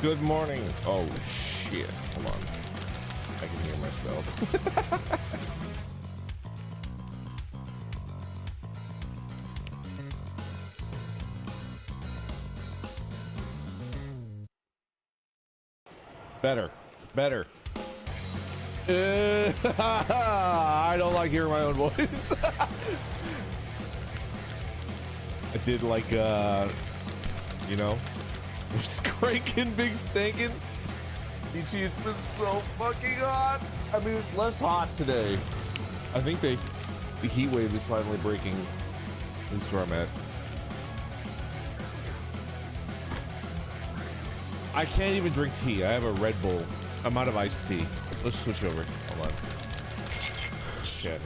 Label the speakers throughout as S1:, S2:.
S1: Good morning. Oh shit. Hold on. I can hear myself. Better. Better. I don't like hearing my own voice. I did like you know, just cranking, big stinking. Ichi, it's been so fucking hot. I mean, it's less hot today. I think the heat wave is finally breaking. This is where I'm at. I can't even drink tea. I have a Red Bull. I'm out of iced tea. Let's switch over. Hold on. Shit.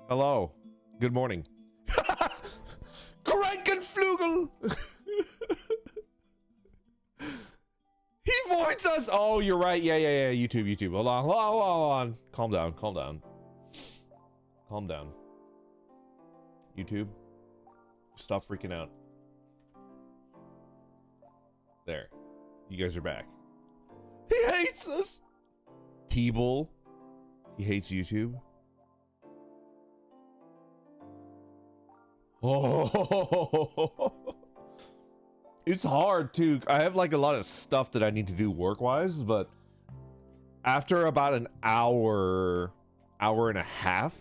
S1: Hello. Good morning. Krankenflugel! He voids us! Oh, you're right. Yeah. YouTube. Hold on. Calm down. Calm down. YouTube. Stop freaking out. There. You guys are back. He hates us! T-Bull. He hates YouTube. Oh, it's hard too. I have like a lot of stuff that I need to do work-wise, but after about an hour and a half,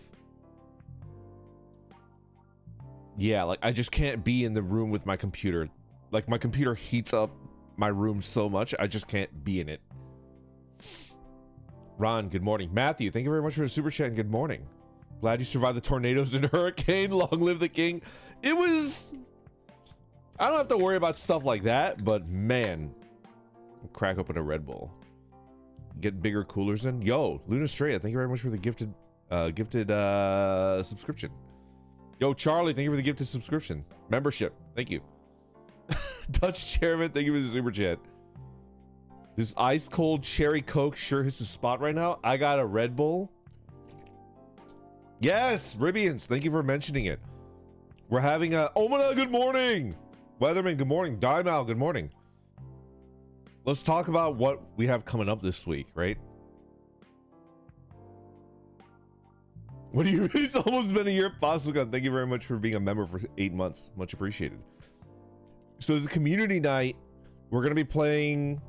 S1: yeah, like I just can't be in the room with my computer. Like my computer heats up my room so much, I just can't be in it. Ron, good morning. Matthew, thank you very much for the super chat and good morning. Glad you survived the tornadoes and hurricane. Long live the king. It was... I don't have to worry about stuff like that, but man. Crack open a Red Bull. Get bigger coolers in. Yo, Luna Straya, thank you very much for the gifted subscription. Yo, Charlie, thank you for the gifted subscription. Membership, thank you. Dutch Chairman, thank you for the super chat. This ice cold cherry Coke sure hits the spot right now. I got a Red Bull. Yes, Ribians, thank you for mentioning it. We're having a Omana, good morning. Weatherman, good morning. Dimal, good morning. Let's talk about what we have coming up this week, right? What do you it's almost been a year. Fossilicon, thank you very much for being a member for 8 months. Much appreciated. So it's a community night. We're gonna be playing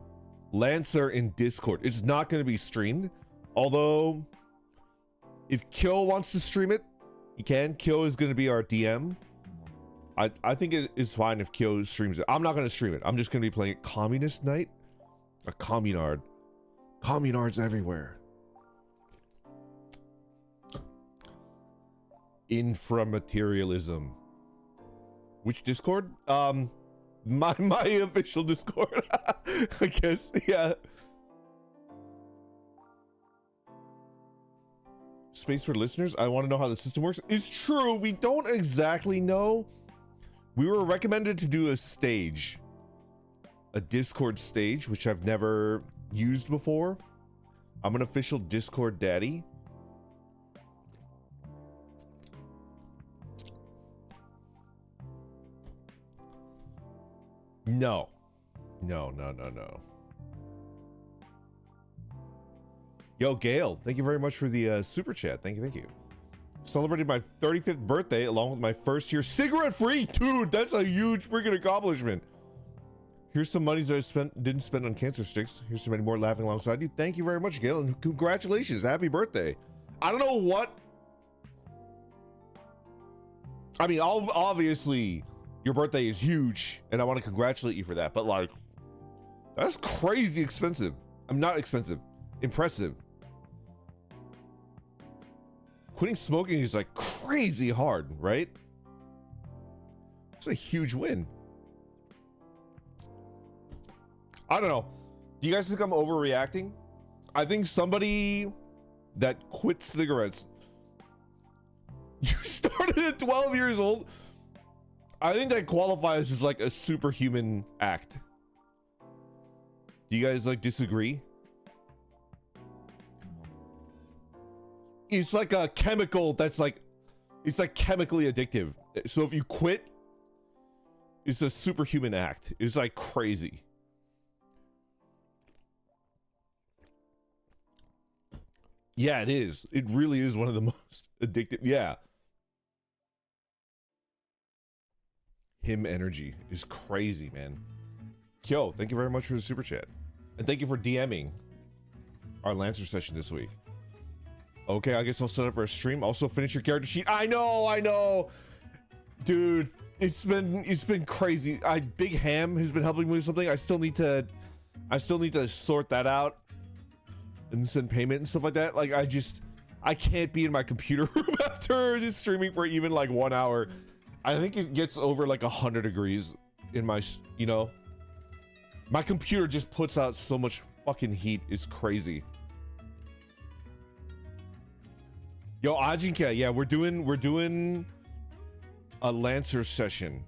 S1: Lancer in Discord. It's not gonna be streamed, although if Kyo wants to stream it, he can. Kyo is going to be our DM. I think it is fine if Kyo streams it. I'm not going to stream it. I'm just going to be playing it Communist Night. A Communard. Communards everywhere. Inframaterialism. Which Discord? My official Discord. I guess, yeah. Space for listeners, I want to know how the system works. It's true, we don't exactly know. We were recommended to do a stage, a Discord stage, which I've never used before. I'm an official Discord daddy. No. Yo, Gail, thank you very much for the super chat. Thank you. Celebrated my 35th birthday along with my first year cigarette free. Dude, that's a huge freaking accomplishment. Here's some monies that I didn't spend on cancer sticks. Here's so many more laughing alongside you. Thank you very much, Gail, and congratulations. Happy birthday. I don't know what. I mean, obviously, your birthday is huge, and I want to congratulate you for that. But like, that's crazy expensive. I'm not expensive. Impressive. Quitting smoking is like crazy hard, right? It's a huge win. I don't know. Do you guys think I'm overreacting? I think somebody that quit cigarettes, you started at 12 years old. I think that qualifies as like a superhuman act. Do you guys like disagree? It's like a chemical that's like, it's like chemically addictive. So if you quit, It's a superhuman act. It's like crazy. Yeah, it is. It really is one of the most addictive. Yeah. Him energy is crazy, man. Kyo, thank you very much for the super chat. And thank you for DMing our Lancer session this week. Okay, I guess I'll set up for a stream. Also finish your character sheet. I know. Dude, it's been crazy. Big Ham has been helping me with something. I still need to sort that out and send payment and stuff like that. Like I can't be in my computer room after just streaming for even like 1 hour. I think it gets over like 100 degrees in my, you know, my computer just puts out so much fucking heat. It's crazy. Yo, Ajinka, yeah, we're doing a Lancer session,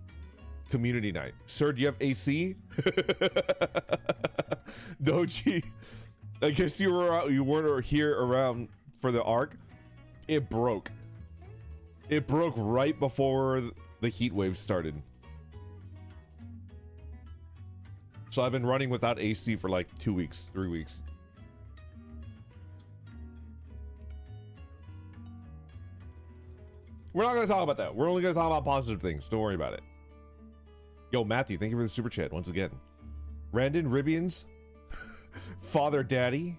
S1: community night. Sir, do you have AC? Doji, I guess you weren't here around for the arc. It broke. It broke right before the heat wave started. So I've been running without AC for like 2 weeks, 3 weeks. We're not going to talk about that. We're only going to talk about positive things. Don't worry about it. Yo, Matthew, thank you for the super chat once again. Randon Ribians, Father Daddy,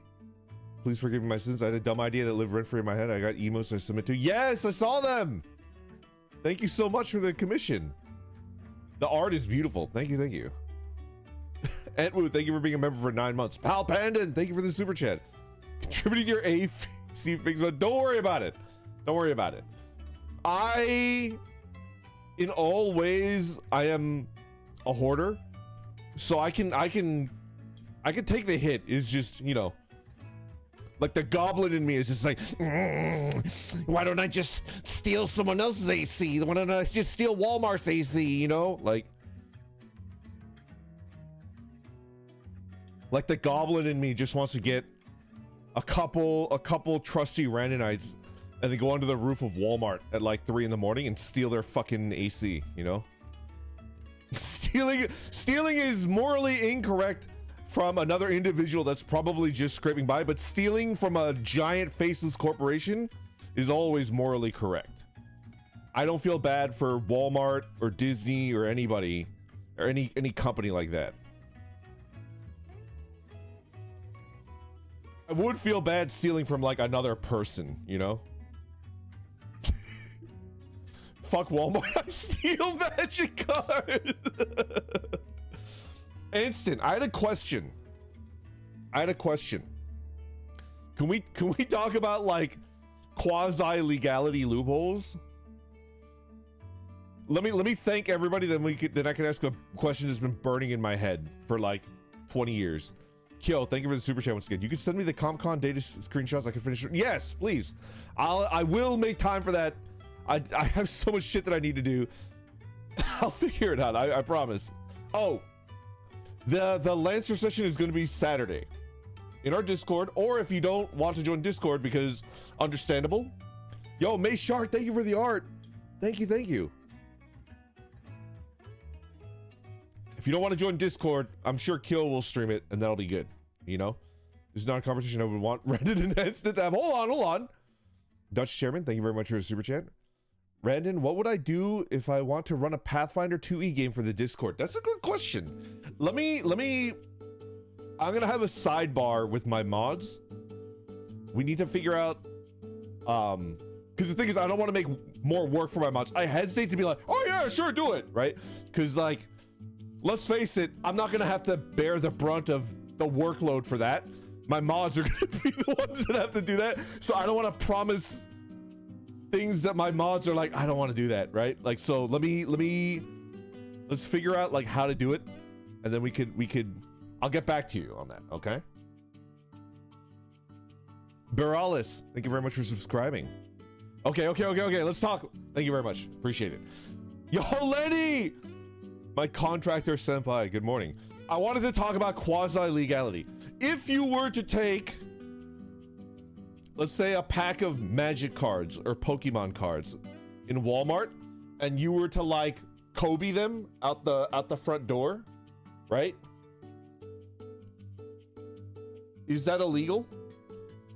S1: please forgive me my sins. I had a dumb idea that lived rent free in my head. I got emos I submit to. Yes, I saw them. Thank you so much for the commission. The art is beautiful. Thank you, thank you. Entwu, thank you for being a member for 9 months. Pal Pandan, thank you for the super chat. Contributing to your AC fix, but don't worry about it. Don't worry about it. In all ways, I am a hoarder, so I can take the hit. It's just, you know, like the goblin in me is just like, why don't I just steal someone else's AC? Why don't I just steal Walmart's AC? You know, like the goblin in me just wants to get a couple trusty Randonites and then go onto the roof of Walmart at like 3 in the morning and steal their fucking AC, you know? Stealing is morally incorrect from another individual that's probably just scraping by, but stealing from a giant faceless corporation is always morally correct. I don't feel bad for Walmart or Disney or anybody or any company like that. I would feel bad stealing from like another person, you know? Fuck Walmart, I steal magic cards. Instant, I had a question. Can we talk about like quasi legality loopholes? Let me thank everybody, then I can ask a question that's been burning in my head for like 20 years. Kyo, thank you for the super chat once again. You can send me the ComCon data screenshots. I can finish it. Yes, please. I will make time for that. I have so much shit that I need to do. I'll figure it out. I promise. Oh, the Lancer session is going to be Saturday in our Discord, or if you don't want to join Discord because understandable. Yo, May Shark, thank you for the art. Thank you. If you don't want to join Discord, I'm sure Kill will stream it and that'll be good. You know, this is not a conversation I would want Reddit and Instant to have. Hold on. Dutch Chairman, thank you very much for the super chat. Randon, what would I do if I want to run a Pathfinder 2e game for the Discord? That's a good question. I'm gonna have a sidebar with my mods. We need to figure out, because the thing is, I don't want to make more work for my mods. I hesitate to be like, oh yeah, sure, do it, right? Because like, let's face it, I'm not gonna have to bear the brunt of the workload for that. My mods are gonna be the ones that have to do that. So I don't want to promise things that my mods are like, I don't want to do that, right? Like, so let's figure out like how to do it, and then we could I'll get back to you on that, okay? Beralis, thank you very much for subscribing. Okay, let's talk. Thank you very much, appreciate it. Yo, Lenny, my contractor senpai, good morning. I wanted to talk about quasi-legality. If you were to take, let's say, a pack of magic cards or Pokemon cards in Walmart, and you were to like Kobe them out the front door, right? Is that illegal?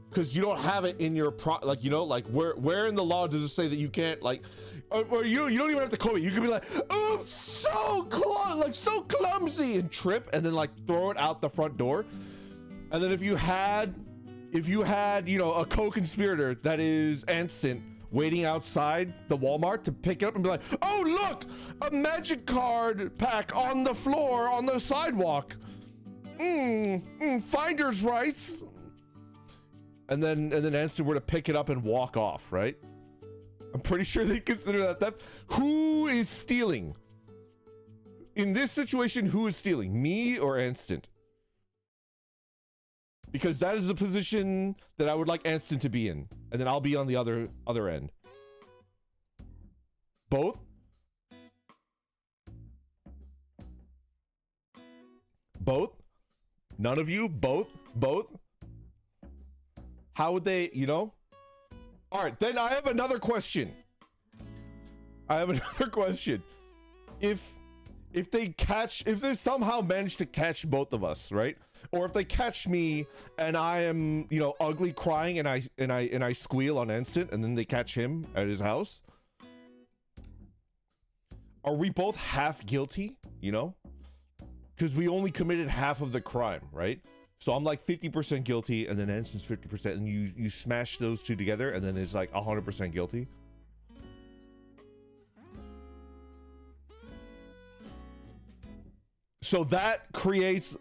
S1: Because you don't have it in your like, you know, like where in the law does it say that you can't, like, or you don't even have to Kobe. You could be like, oh, so clumsy, and trip, and then like throw it out the front door. And then if you had, you know, a co-conspirator that is Anstant waiting outside the Walmart to pick it up and be like, oh, look, a magic card pack on the floor on the sidewalk. Finder's rights. And then Anstant were to pick it up and walk off, right? I'm pretty sure they consider that theft. Who is stealing? In this situation, who is stealing? Me or Anstant? Because that is the position that I would like Anstant to be in. And then I'll be on the other end. Both? Both? None of you? Both? How would they, you know? All right, then I have another question. If they somehow manage to catch both of us, right? Or if they catch me and I am, you know, ugly crying and I squeal on Anstant, and then they catch him at his house, are we both half guilty, you know? Because we only committed half of the crime, right? So I'm like 50% guilty, and then Instant's 50%, and you smash those two together, and then it's like 100% guilty. So that creates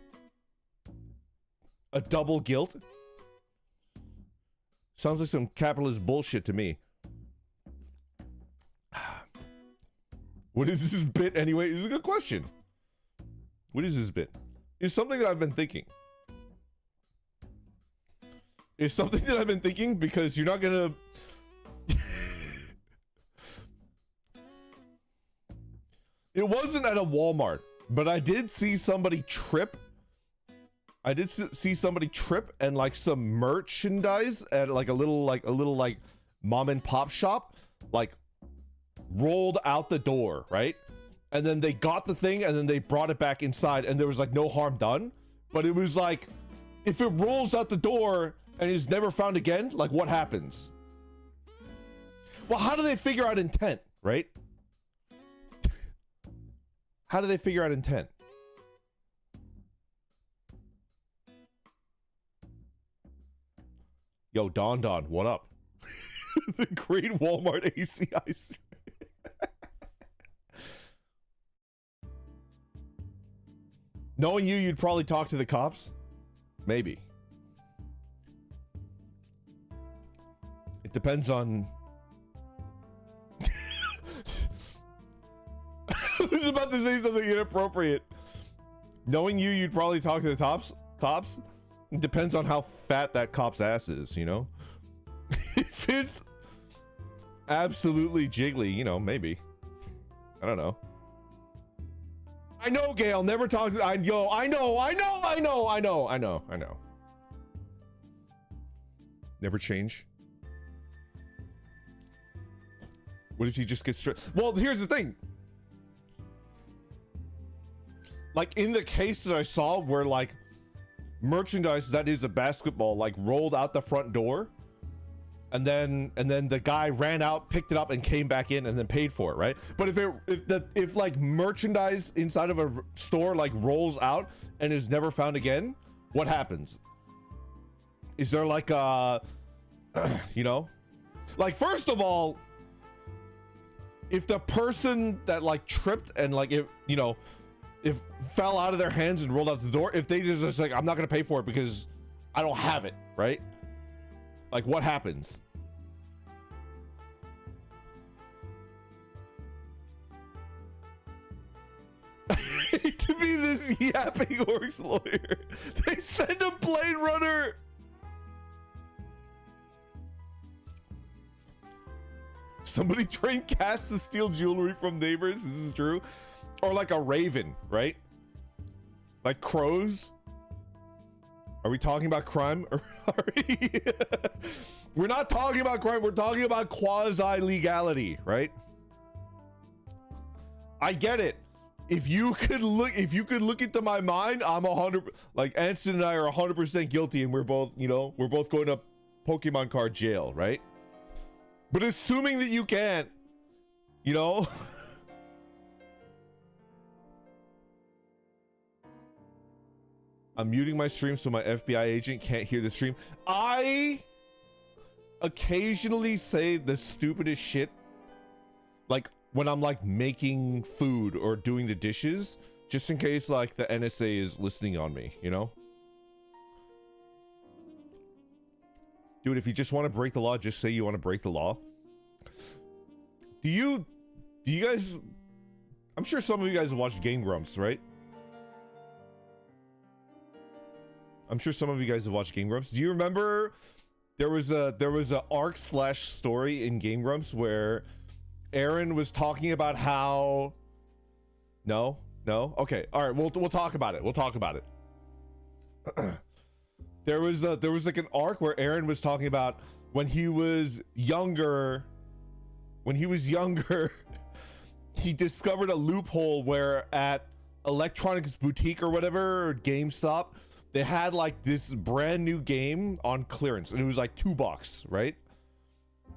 S1: a double guilt. Sounds like some capitalist bullshit to me. What is this bit anyway? It's a good question. What is this bit? It's something that I've been thinking. It's something that I've been thinking because you're not gonna... It wasn't at a Walmart, but I did see somebody trip. I did see somebody trip, and like some merchandise at like a little mom and pop shop, like rolled out the door, right? And then they got the thing, and then they brought it back inside, and there was like no harm done. But it was like, if it rolls out the door and is never found again, like what happens? Well, how do they figure out intent, right? How do they figure out intent? Yo, Don, what up? The great Walmart ACI. Knowing you'd probably talk to the cops? Maybe. It depends on... I was about to say something inappropriate. Knowing you'd probably talk to the cops? It depends on how fat that cop's ass is, you know? If it's absolutely jiggly, you know, maybe. I don't know. I know, Gail, never talk to... I know. Never change. What if you just get straight? Well, here's the thing. Like in the cases I saw where like merchandise that is a basketball like rolled out the front door, and then the guy ran out, picked it up, and came back in and then paid for it, right? But if like merchandise inside of a store like rolls out and is never found again, what happens? Is there like a you know, like first of all, if the person that like tripped and like if you know if fell out of their hands and rolled out the door, if they just like, I'm not gonna pay for it because I don't have it, right? Like what happens? To be this yapping orcs lawyer, they send a Blade Runner. Somebody trained cats to steal jewelry from neighbors. This is true. Or like a raven, right? Like crows. Are we talking about crime? We're not talking about crime. We're talking about quasi legality, right? I get it. If you could look into my mind, I'm 100. Like Anston and I are 100% guilty, and we're both, you know, we're both going to Pokemon card jail, right? But assuming that you can't, you know. I'm muting my stream so my FBI agent can't hear the stream. I occasionally say the stupidest shit, like when I'm like making food or doing the dishes, just in case like the NSA is listening on me, you know? Dude, if you just want to break the law, just say you want to break the law. Do you guys, I'm sure some of you guys have watched Game Grumps, right? I'm sure some of you guys have watched Game Grumps. Do you remember there was a arc / story in Game Grumps where Aaron was talking about how no? Okay. All right, we'll talk about it. We'll talk about it. there was like an arc where Aaron was talking about when he was younger, he discovered a loophole where at Electronics Boutique or whatever, or GameStop, they had like this brand new game on clearance and it was like $2, right?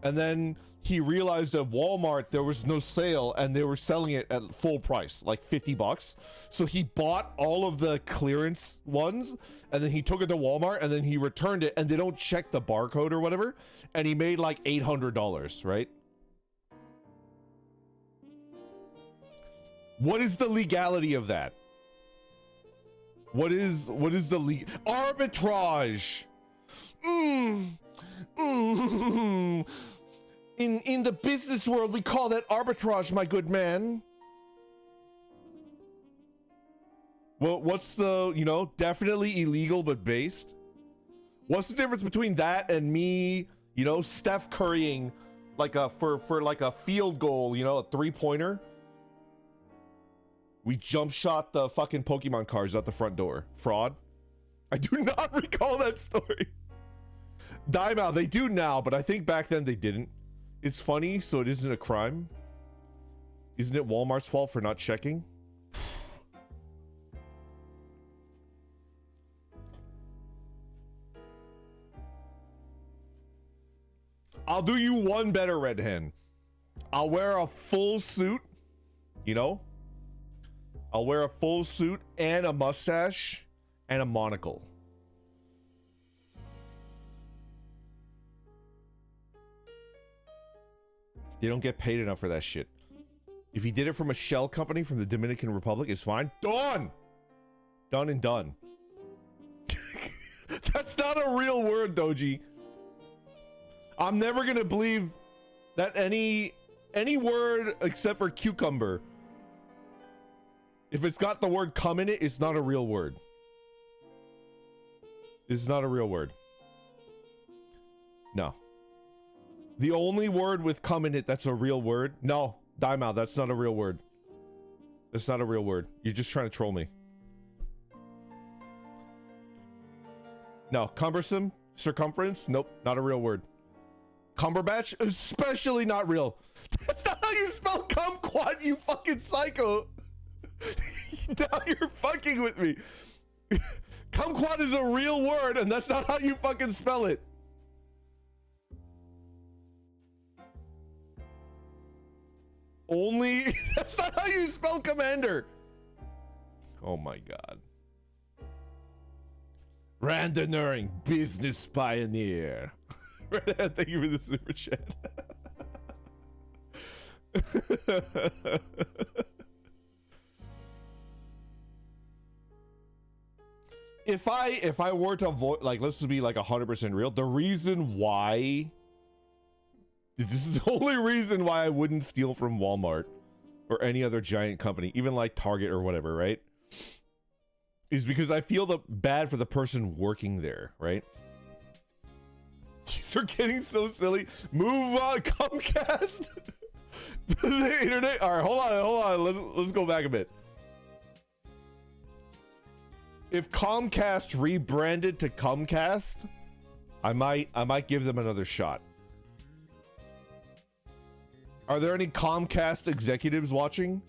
S1: And then he realized at Walmart there was no sale and they were selling it at full price, like $50. So he bought all of the clearance ones and then he took it to Walmart and then he returned it and they don't check the barcode or whatever. And he made like $800, right? What is the legality of that? What is the arbitrage? In the business world, we call that arbitrage, my good man. Well, what's the, you know, definitely illegal but based? What's the difference between that and me, you know, Steph Currying like a for like a field goal, you know, a 3-pointer? We jump shot the fucking Pokemon cards out the front door. Fraud? I do not recall that story. Dimeout, they do now, but I think back then they didn't. It's funny, so it isn't a crime. Isn't it Walmart's fault for not checking? I'll do you one better, Red Hen. I'll wear a full suit, you know? I'll wear a full suit and a mustache and a monocle. They don't get paid enough for that shit. If he did it from a shell company from the Dominican Republic, it's fine. Done! Done and done. That's not a real word, Doji. I'm never gonna believe that any word except for cucumber, if it's got the word "come" in it, it's not a real word. It's not a real word. No. The only word with "come" in it that's a real word. No, Dimeout, that's not a real word. That's not a real word. You're just trying to troll me. No, cumbersome, circumference. Nope, not a real word. Cumberbatch, especially not real. That's not how you spell kumquat, you fucking psycho. Now you're fucking with me. Kumquat is a real word, and that's not how you fucking spell it. Only that's not how you spell commander. Oh my god. Randonuring, business pioneer. Thank you for the super chat. If I were to avoid, like, let's just be like 100% real, the reason why, this is the only reason why I wouldn't steal from Walmart or any other giant company, even like Target or whatever, right? Is because I feel bad for the person working there, right? These are getting so silly. Move on, Comcast. The internet. All right, hold on. Let's go back a bit. If Comcast rebranded to Comcast, I might give them another shot. Are there any Comcast executives watching?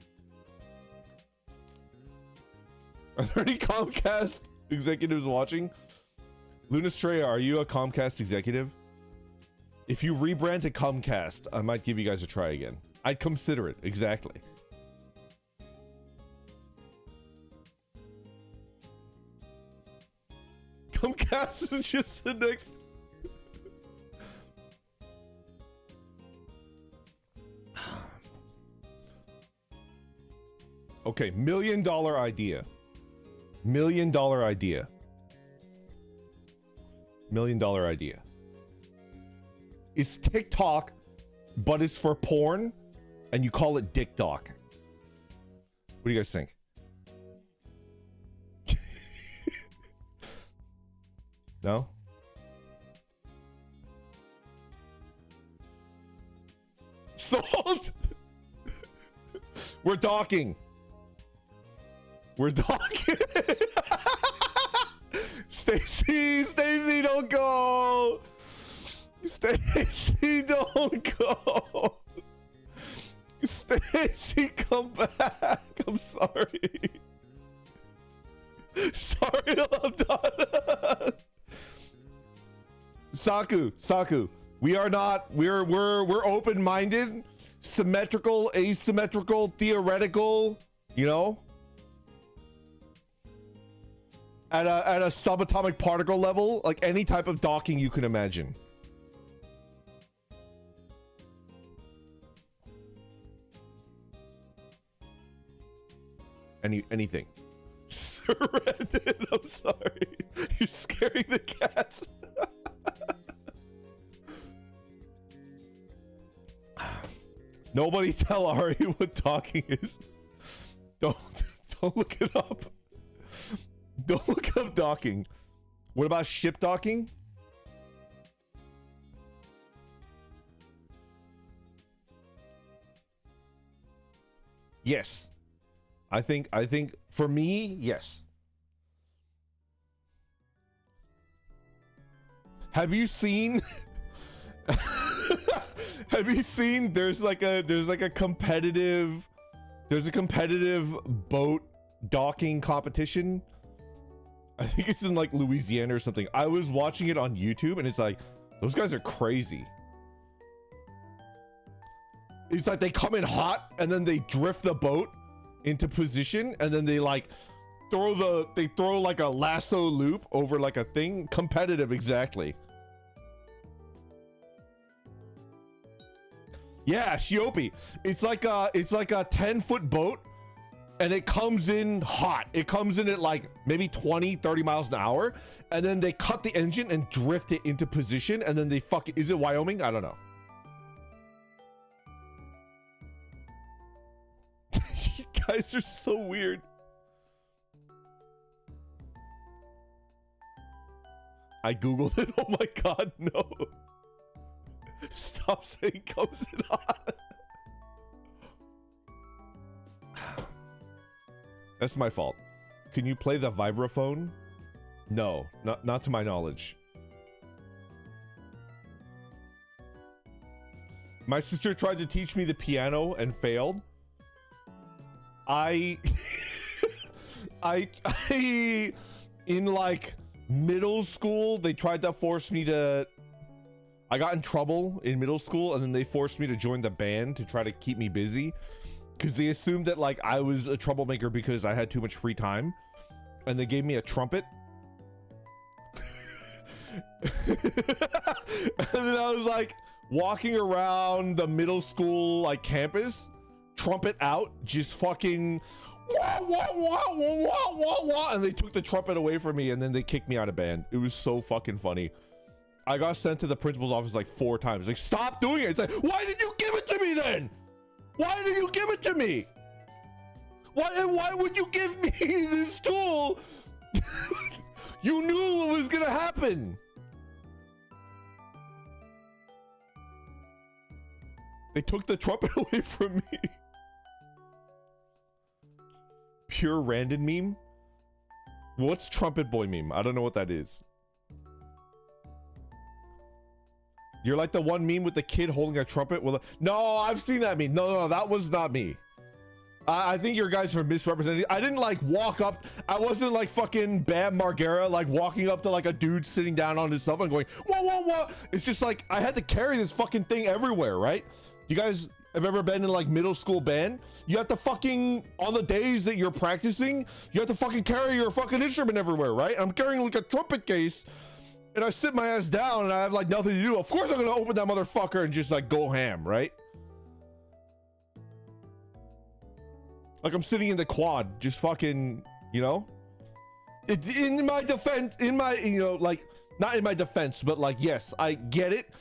S1: Are there any Comcast executives watching? Lunastraya, are you a Comcast executive? If you rebrand to Comcast, I might give you guys a try again. I'd consider it, exactly. Comcast is just the next... Okay, $1 million idea. $1 million idea. $1 million idea. It's TikTok, but it's for porn, and you call it DickDoc. What do you guys think? No? Sold! We're docking. We're docking. Stacy, don't go. Stacy, don't go. Stacy, come back. I'm sorry. Sorry, I'm done. Saku, we are not. We're open-minded, symmetrical, asymmetrical, theoretical. You know, at a subatomic particle level, like any type of docking you can imagine. Anything. Surrendered. I'm sorry. You're scaring the cats. Nobody tell Ari what docking is. Don't look it up. Don't look up docking. What about ship docking? Yes. I think for me, yes. Have you seen have you seen there's a competitive boat docking competition? I think it's in like Louisiana or something. I was watching it on YouTube and it's like those guys are crazy. It's like they come in hot and then they drift the boat into position and then they like throw like a lasso loop over like a thing. Competitive, exactly. Yeah, Shiopi. It's like a 10-foot boat and it comes in hot. It comes in at like maybe 20-30 miles an hour and then they cut the engine and drift it into position and then they is it Wyoming? I don't know. You guys are so weird. I googled it. Oh my god, no. Stop saying comes in hot. That's my fault. Can you play the vibraphone? No, not to my knowledge. My sister tried to teach me the piano and failed. I in like middle school, they tried to force me to, I got in trouble in middle school and then they forced me to join the band to try to keep me busy because they assumed that like I was a troublemaker because I had too much free time and they gave me a trumpet. And then I was like walking around the middle school like campus, trumpet out, just fucking wah, wah, wah, wah, wah, wah, wah, and they took the trumpet away from me and then they kicked me out of band. It was so fucking funny. I got sent to the principal's office like 4 times. Like, stop doing it. It's like, why did you give it to me then? Why did you give it to me? Why would you give me this tool? You knew what was gonna happen. They took the trumpet away from me. Pure random meme? What's trumpet boy meme? I don't know what that is. You're like the one meme with the kid holding a trumpet. Well, no, I've seen that meme. No, that was not me. I think your guys are misrepresenting. I didn't like walk up. I wasn't like fucking Bam Margera, like walking up to like a dude sitting down on his stuff and going, whoa, whoa, whoa. It's just like, I had to carry this fucking thing everywhere, right? You guys have ever been in like middle school band? You have to fucking, on the days that you're practicing, you have to fucking carry your fucking instrument everywhere, right? I'm carrying like a trumpet case and I sit my ass down and I have like nothing to do. Of course I'm gonna open that motherfucker and just like go ham, right? Like I'm sitting in the quad, just fucking, you know? In my defense, you know, like, not in my defense, but like, yes, I get it.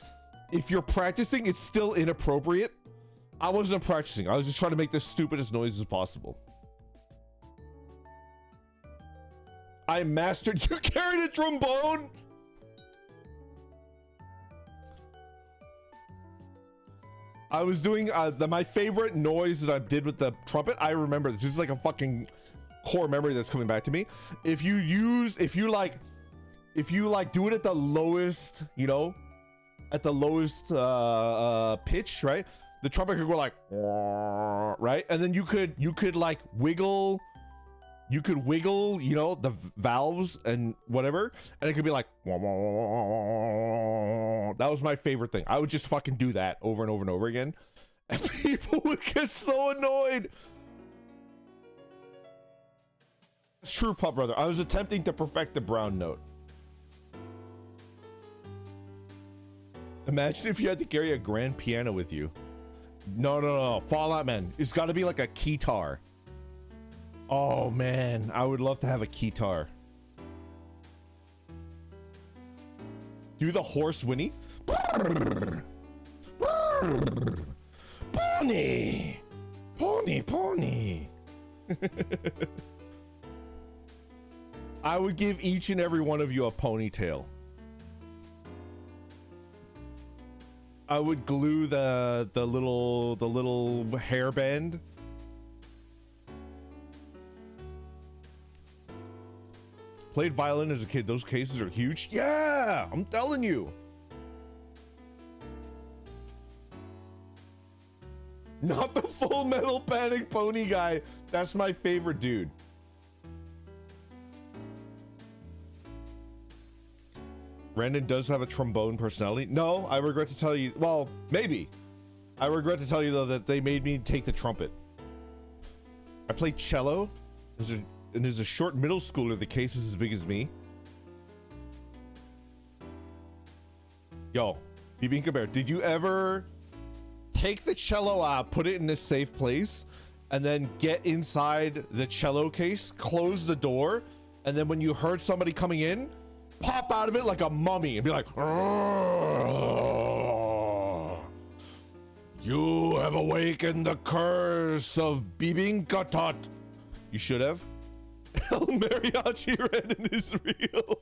S1: If you're practicing, it's still inappropriate. I wasn't practicing. I was just trying to make the stupidest noise as possible. I mastered, you carried a trombone? I was doing my favorite noise that I did with the trumpet. I remember this is like a fucking core memory that's coming back to me. If you like do it at the lowest, you know, at the lowest pitch, right? The trumpet could go like, right? And then you could like wiggle, you know, the valves and whatever, and it could be like, that was my favorite thing. I would just fucking do that over and over and over again, and people would get so annoyed. It's true, Pup Brother. I was attempting to perfect the brown note. Imagine if you had to carry a grand piano with you. No. Fallout Man. It's got to be like a keytar. Oh man, I would love to have a keytar. Do the horse whinny. Pony. I would give each and every one of you a ponytail. I would glue the little hairband. Played violin as a kid. Those cases are huge. Yeah, I'm telling you. Not the Full Metal Panic Pony guy. That's my favorite dude. Brandon does have a trombone personality. No, I regret to tell you. Well, maybe. I regret to tell you though that they made me take the trumpet. I played cello. And there's a short middle schooler, the case is as big as me. Yo, Bibinka Bear, did you ever take the cello out, put it in a safe place, and then get inside the cello case, close the door, and then when you heard somebody coming in, pop out of it like a mummy and be like, you have awakened the curse of Bibinka Tot. You should have. El Mariachi Renan is real.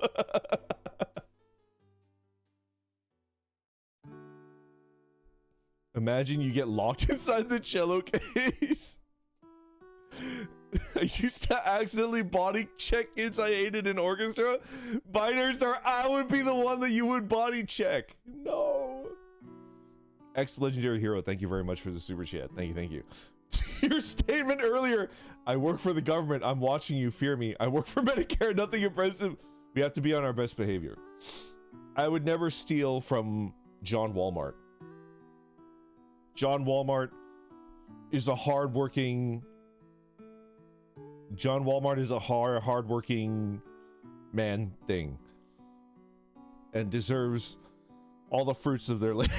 S1: Imagine you get locked inside the cello case. I used to accidentally body check kids I hated in orchestra. Binary Star, I would be the one that you would body check. No. Ex-legendary hero, thank you very much for the super chat. Thank you. Your statement earlier, I work for the government, I'm watching you, fear me. I work for Medicare, nothing impressive. We have to be on our best behavior. I would never steal from John Walmart. John Walmart is a hardworking... John Walmart is a hardworking man thing. And deserves all the fruits of their labor.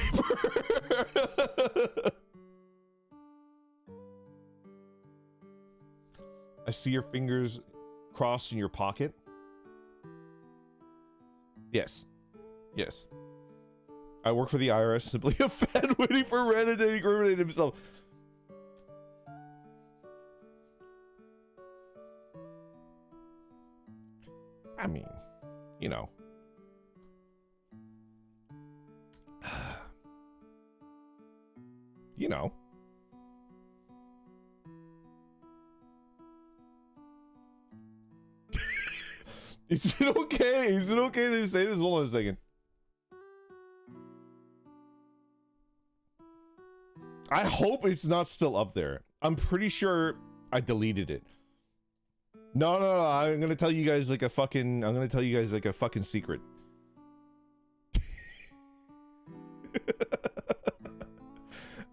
S1: I see your fingers crossed in your pocket. Yes. I work for the IRS, simply a fan waiting for Reddit to incriminate himself. I mean, you know. You know. Is it okay? Is it okay to say this? Hold on a second. I hope it's not still up there. I'm pretty sure I deleted it. No. I'm gonna tell you guys like a fucking. I'm gonna tell you guys like a fucking secret.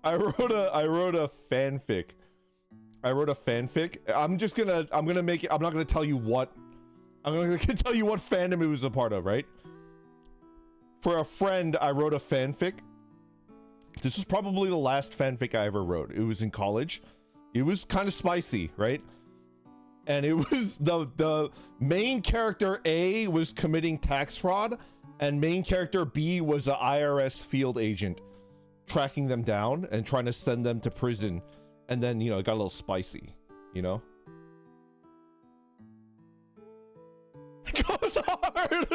S1: I wrote a fanfic. I'm gonna make it. I'm not gonna tell you what. I'm gonna tell you what fandom it was a part of, right? For a friend, I wrote a fanfic. This was probably the last fanfic I ever wrote. It was in college. It was kind of spicy, right? And it was the main character A was committing tax fraud, and main character B was an IRS field agent tracking them down and trying to send them to prison. And then, you know, it got a little spicy, you know? It goes hard!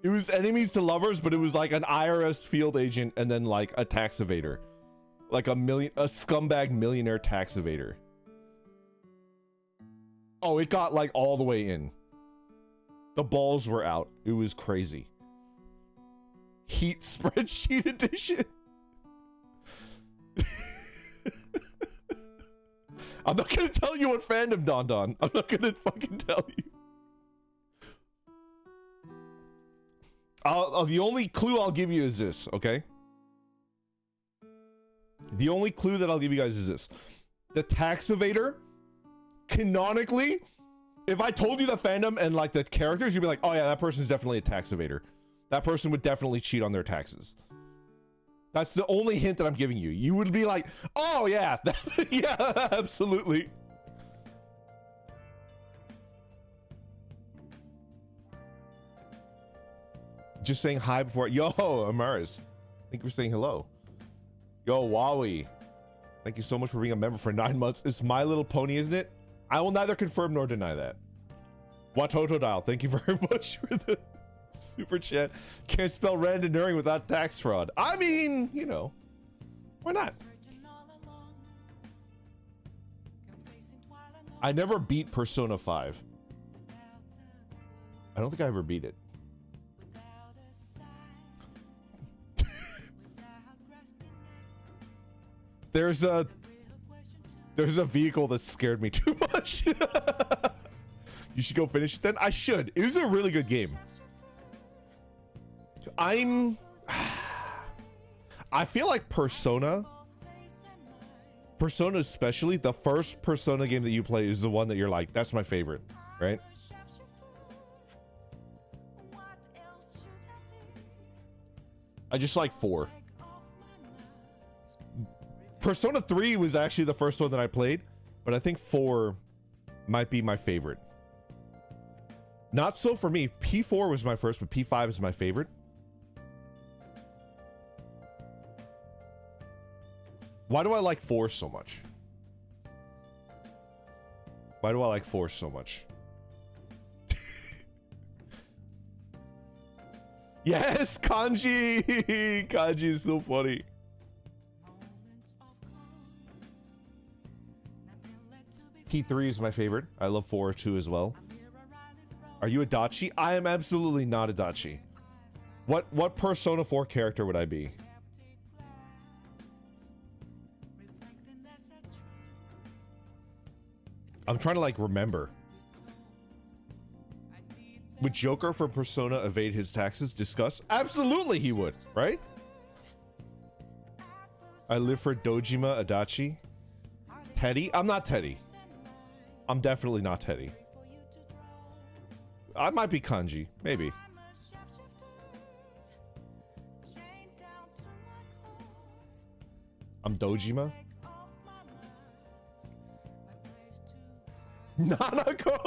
S1: It was enemies to lovers, but it was like an IRS field agent and then like a tax evader. Like a scumbag millionaire tax evader. Oh, it got like all the way in. The balls were out. It was crazy. Heat spreadsheet edition. I'm not gonna tell you what fandom, Don. I'm not gonna fucking tell you. The only clue I'll give you is this, okay? The only clue that I'll give you guys is this. The tax evader, canonically, if I told you the fandom and like the characters, you'd be like, oh yeah, that person's definitely a tax evader. That person would definitely cheat on their taxes. That's the only hint that I'm giving you. You would be like, oh yeah, yeah, absolutely. Just saying hi before. Yo, Amaris. Thank you for saying hello. Yo, Wowie. Thank you so much for being a member for 9 months. It's My Little Pony, isn't it? I will neither confirm nor deny that. Watoto Dial, thank you very much for the super chat. Can't spell randoneering without tax fraud. I mean, you know, why not? I never beat Persona 5. I don't think I ever beat it. There's a vehicle that scared me too much. You should go finish it then. I should. It was a really good game. I feel like Persona especially, the first Persona game that you play is the one that you're like, that's my favorite, right? I just like 4. Persona 3 was actually the first one that I played, but I think 4 might be my favorite. Not so for me. P4 was my first, but P5 is my favorite. Why do I like 4 so much? Why do I like 4 so much? Yes, Kanji! Kanji is so funny. P3 is my favorite. I love 4 too as well. Are you a Dachi? I am absolutely not a Dachi. What Persona 4 character would I be? I'm trying to like remember. Would Joker from Persona evade his taxes? Discuss? Absolutely he would, right? I live for Dojima Adachi. Teddy? I'm not Teddy. I'm definitely not Teddy. I might be Kanji, maybe. I'm Dojima. Nanako!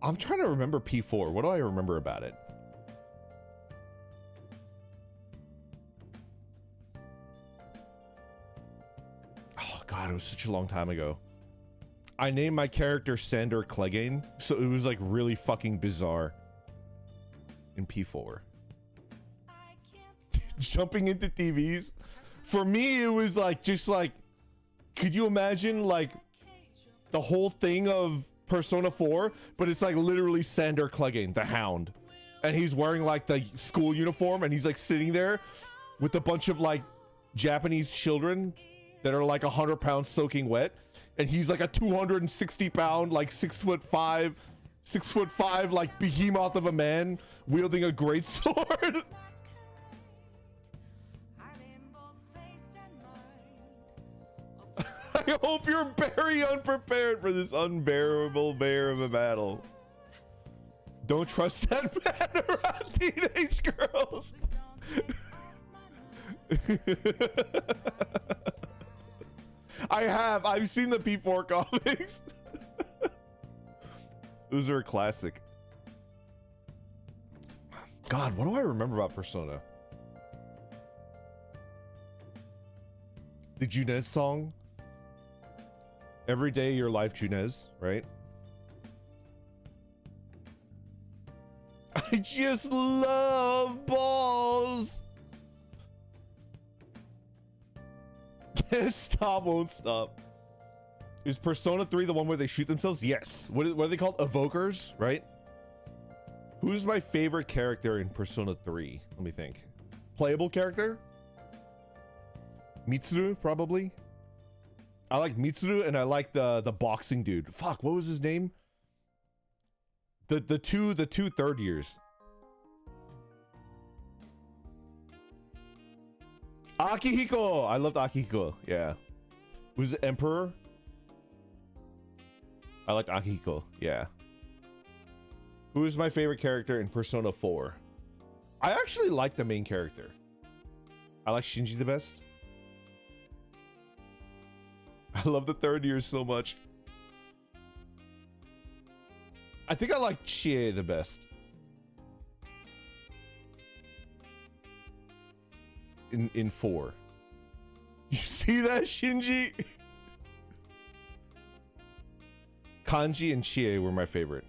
S1: I'm trying to remember P4. What do I remember about it? Oh god, it was such a long time ago. I named my character Sander Clegane, so it was like really fucking bizarre in P4. Jumping into TVs. For me, it was like, just like, could you imagine like the whole thing of Persona 4, but it's like literally Sander Clegane, the Hound. and he's wearing like the school uniform, and he's like sitting there with a bunch of like Japanese children that are like 100 pounds soaking wet, and he's like a 260 pound, like 6'5", like behemoth of a man wielding a great sword. I hope you're very unprepared for this unbearable bear of a battle. Don't trust that man around teenage girls. I've seen the P4 comics. Those are a classic. God, what do I remember about Persona? The Junez song. Every day your life, Junez, right? I just love balls. Can't stop, won't stop. Is Persona 3 the one where they shoot themselves? Yes. What are they called? Evokers, right? Who's my favorite character in Persona 3? Let me think. Playable character? Mitsuru, probably. I like Mitsuru, and I like the boxing dude. Fuck, what was his name? The two third years. Akihiko! I loved Akihiko, yeah. Was it Emperor? I liked Akihiko, yeah. Who is my favorite character in Persona 4? I actually like the main character. I like Shinji the best. I love the third year so much. I think I like Chie the best. In 4. You see that, Shinji? Kanji and Chie were my favorite.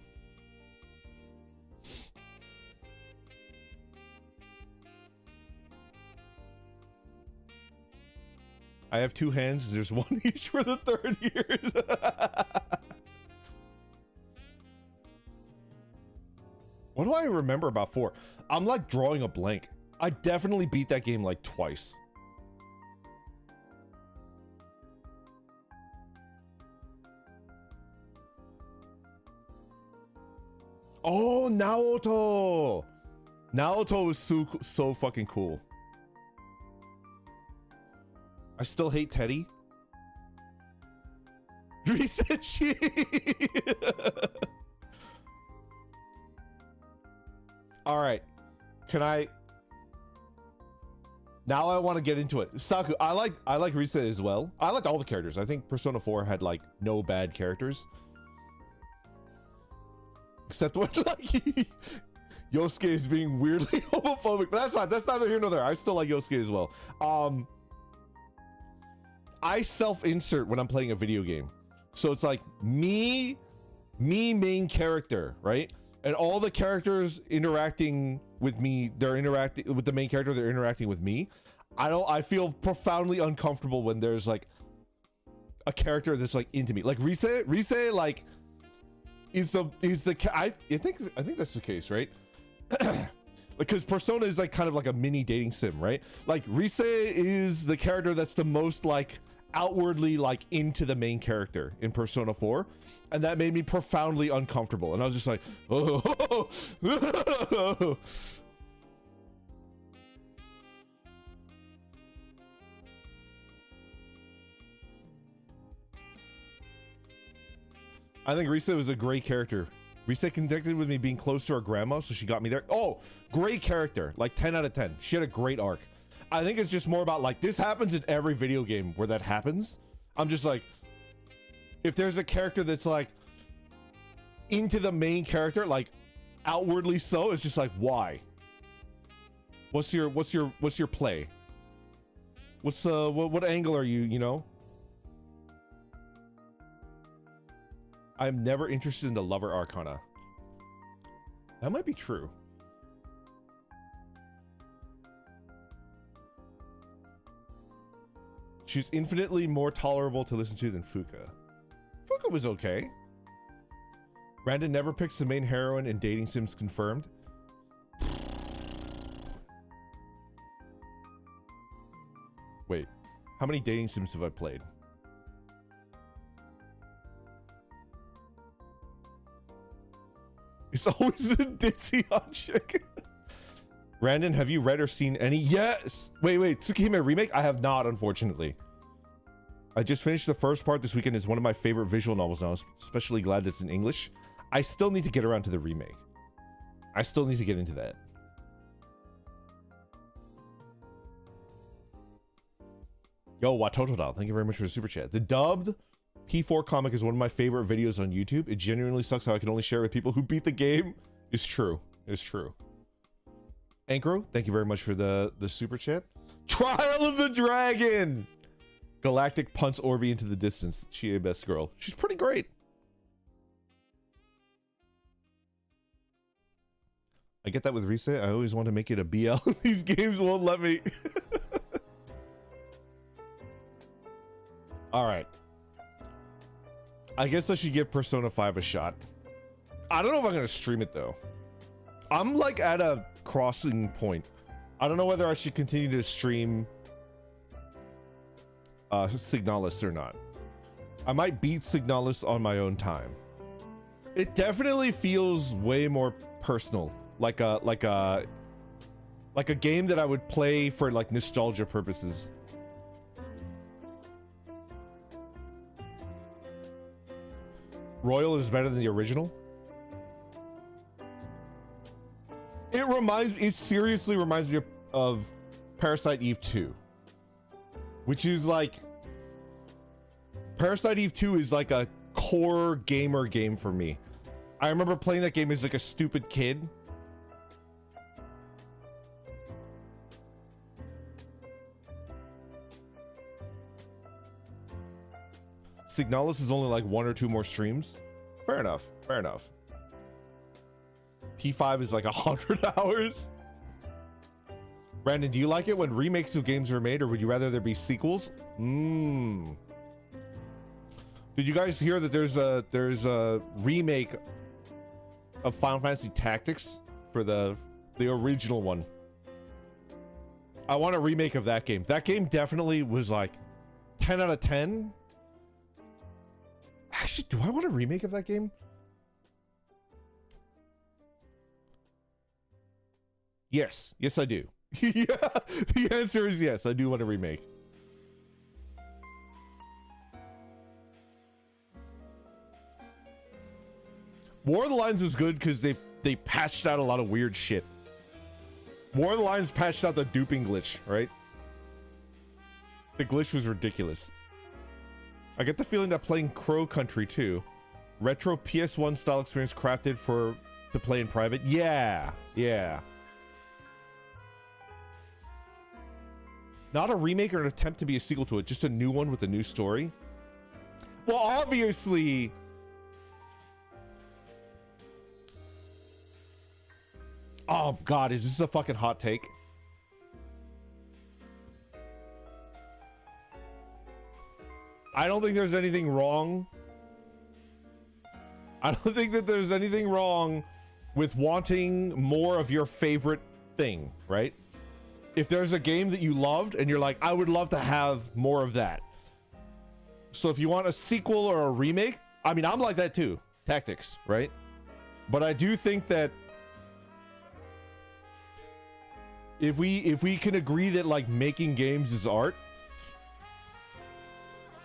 S1: I have 2 hands. There's 1 each for the third years. What do I remember about 4? I'm like drawing a blank. I definitely beat that game like twice. Oh, Naoto! Naoto was so fucking cool. I still hate Teddy. Research. All right. Can I? Now I want to get into it. Saku, I like Risa as well. I liked all the characters. I think Persona 4 had like no bad characters. Except when like Yosuke is being weirdly homophobic. But that's fine. That's neither here nor there. I still like Yosuke as well. I self-insert when I'm playing a video game. So it's like me main character, right? And all the characters interacting with me, they're interacting with the main character, they're interacting with me. I feel profoundly uncomfortable when there's like a character that's like into me. Like Rise like I think that's the case, right? Because Persona is like kind of like a mini dating sim, right? Like Rise is the character that's the most like outwardly like into the main character in Persona 4, and that made me profoundly uncomfortable, and I was just like, oh. I think Risa was a great character. Risa connected with me being close to her grandma, so she got me there. Oh, great character, like 10 out of 10. She had a great arc. I think it's just more about like, this happens in every video game where that happens. I'm just like, if there's a character that's like into the main character, like outwardly so, it's just like, why? What's your play? What's what angle are you know? I'm never interested in the lover arcana. That might be true. She's infinitely more tolerable to listen to than Fuka. Fuka was okay. Brandon never picks the main heroine in dating sims confirmed. Wait, how many dating sims have I played? It's always a ditzy hot chick. Brandon, have you read or seen any? Yes. Wait. Tsukihime remake? I have not, unfortunately. I just finished the first part this weekend. It's one of my favorite visual novels now. I'm especially glad it's in English. I still need to get around to the remake. I still need to get into that. Yo, Watotodal, thank you very much for the super chat. The dubbed P4 comic is one of my favorite videos on YouTube. It genuinely sucks how I can only share it with people who beat the game. It's true. It's true. Ankro, thank you very much for the super chat. Trial of the Dragon! Galactic punts Orby into the distance. Chie best girl. She's pretty great. I get that with Reset. I always want to make it a BL. These games won't let me. Alright. I guess I should give Persona 5 a shot. I don't know if I'm going to stream it though. I'm like at a crossing point. I don't know whether I should continue to stream Signalis or not. I might beat Signalis on my own time. It definitely feels way more personal, like a game that I would play for like nostalgia purposes. Royal is better than the original. It seriously reminds me of Parasite Eve 2. Which is like, Parasite Eve 2 is like a core gamer game for me. I remember playing that game as like a stupid kid. Signalis is only like 1 or 2 more streams. Fair enough. Fair enough. P5 is like 100 hours. Brandon, do you like it when remakes of games are made, or would you rather there be sequels? Did you guys hear that there's a remake of Final Fantasy Tactics for the original one? I want a remake of that game. That game definitely was like 10 out of 10. Actually, do I want a remake of that game? Yes, I do. Yeah, the answer is yes. I do want a remake. War of the Lions was good because they patched out a lot of weird shit. War of the Lions patched out the duping glitch, right? The glitch was ridiculous. I get the feeling that playing Crow Country 2, retro PS1 style experience crafted to play in private. Yeah. Not a remake or an attempt to be a sequel to it, just a new one with a new story. Well, obviously, oh god, is this a fucking hot take? I don't think there's anything wrong. I don't think that there's anything wrong with wanting more of your favorite thing, right? If there's a game that you loved and you're like, I would love to have more of that. So if you want a sequel or a remake, I mean, I'm like that too. Tactics, right? But I do think that if we can agree that like making games is art,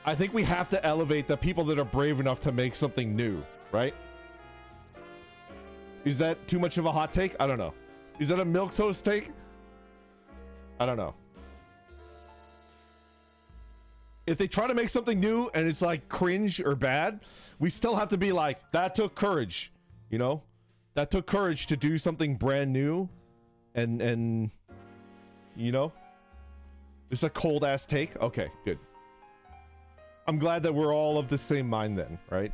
S1: I think we have to elevate the people that are brave enough to make something new, right? Is that too much of a hot take? I don't know. Is that a milquetoast take? I don't know. If they try to make something new and it's like cringe or bad, we still have to be like, that took courage, you know? That took courage to do something brand new and you know? It's a cold ass take. Okay, good. I'm glad that we're all of the same mind then, right?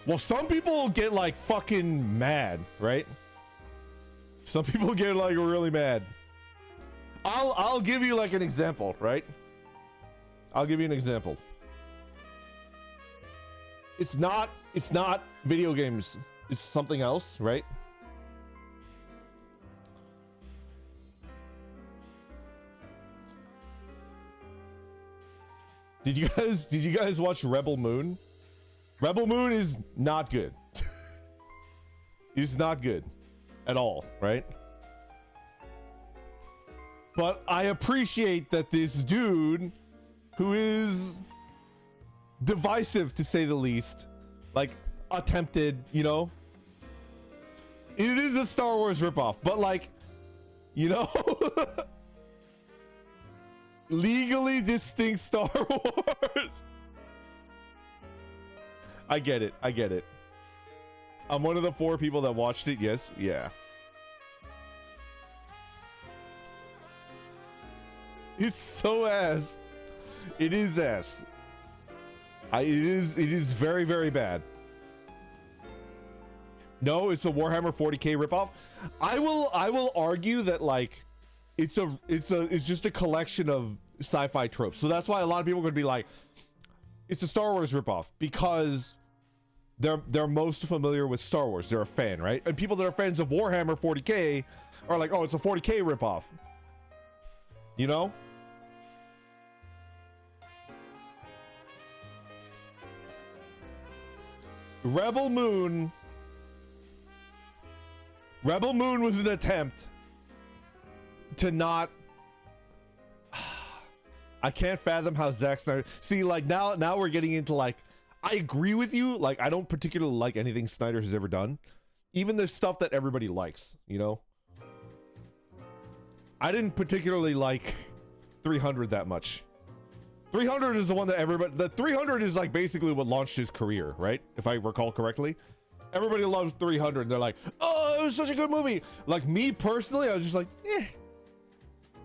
S1: Well, some people get like fucking mad, right? Some people get like really mad. I'll give you like an example, right? I'll give you an example. It's not video games. It's something else, right? Did you guys watch Rebel Moon? Rebel Moon is not good. It's not good at all, right? But I appreciate that this dude, who is divisive to say the least, like attempted, you know, it is a Star Wars ripoff, but like, you know, legally distinct Star Wars. I get it. I get it. I'm one of the 4 people that watched it. Yes. Yeah. It's so ass. It is ass. It is very, very bad. No, it's a Warhammer 40K ripoff. I will argue that like it's just a collection of sci-fi tropes. So that's why a lot of people are gonna be like, it's a Star Wars ripoff, because they're most familiar with Star Wars. They're a fan, right? And people that are fans of Warhammer 40K are like, oh, it's a 40K ripoff. You know? Rebel Moon was an attempt to not. I can't fathom how Zack Snyder. See, like now we're getting into like, I agree with you. Like, I don't particularly like anything Snyder has ever done, even the stuff that everybody likes. You know, I didn't particularly like 300 that much. 300 is the one that everybody. The 300 is like basically what launched his career, right? If I recall correctly. Everybody loves 300. They're like, oh, it was such a good movie. Like me personally, I was just like,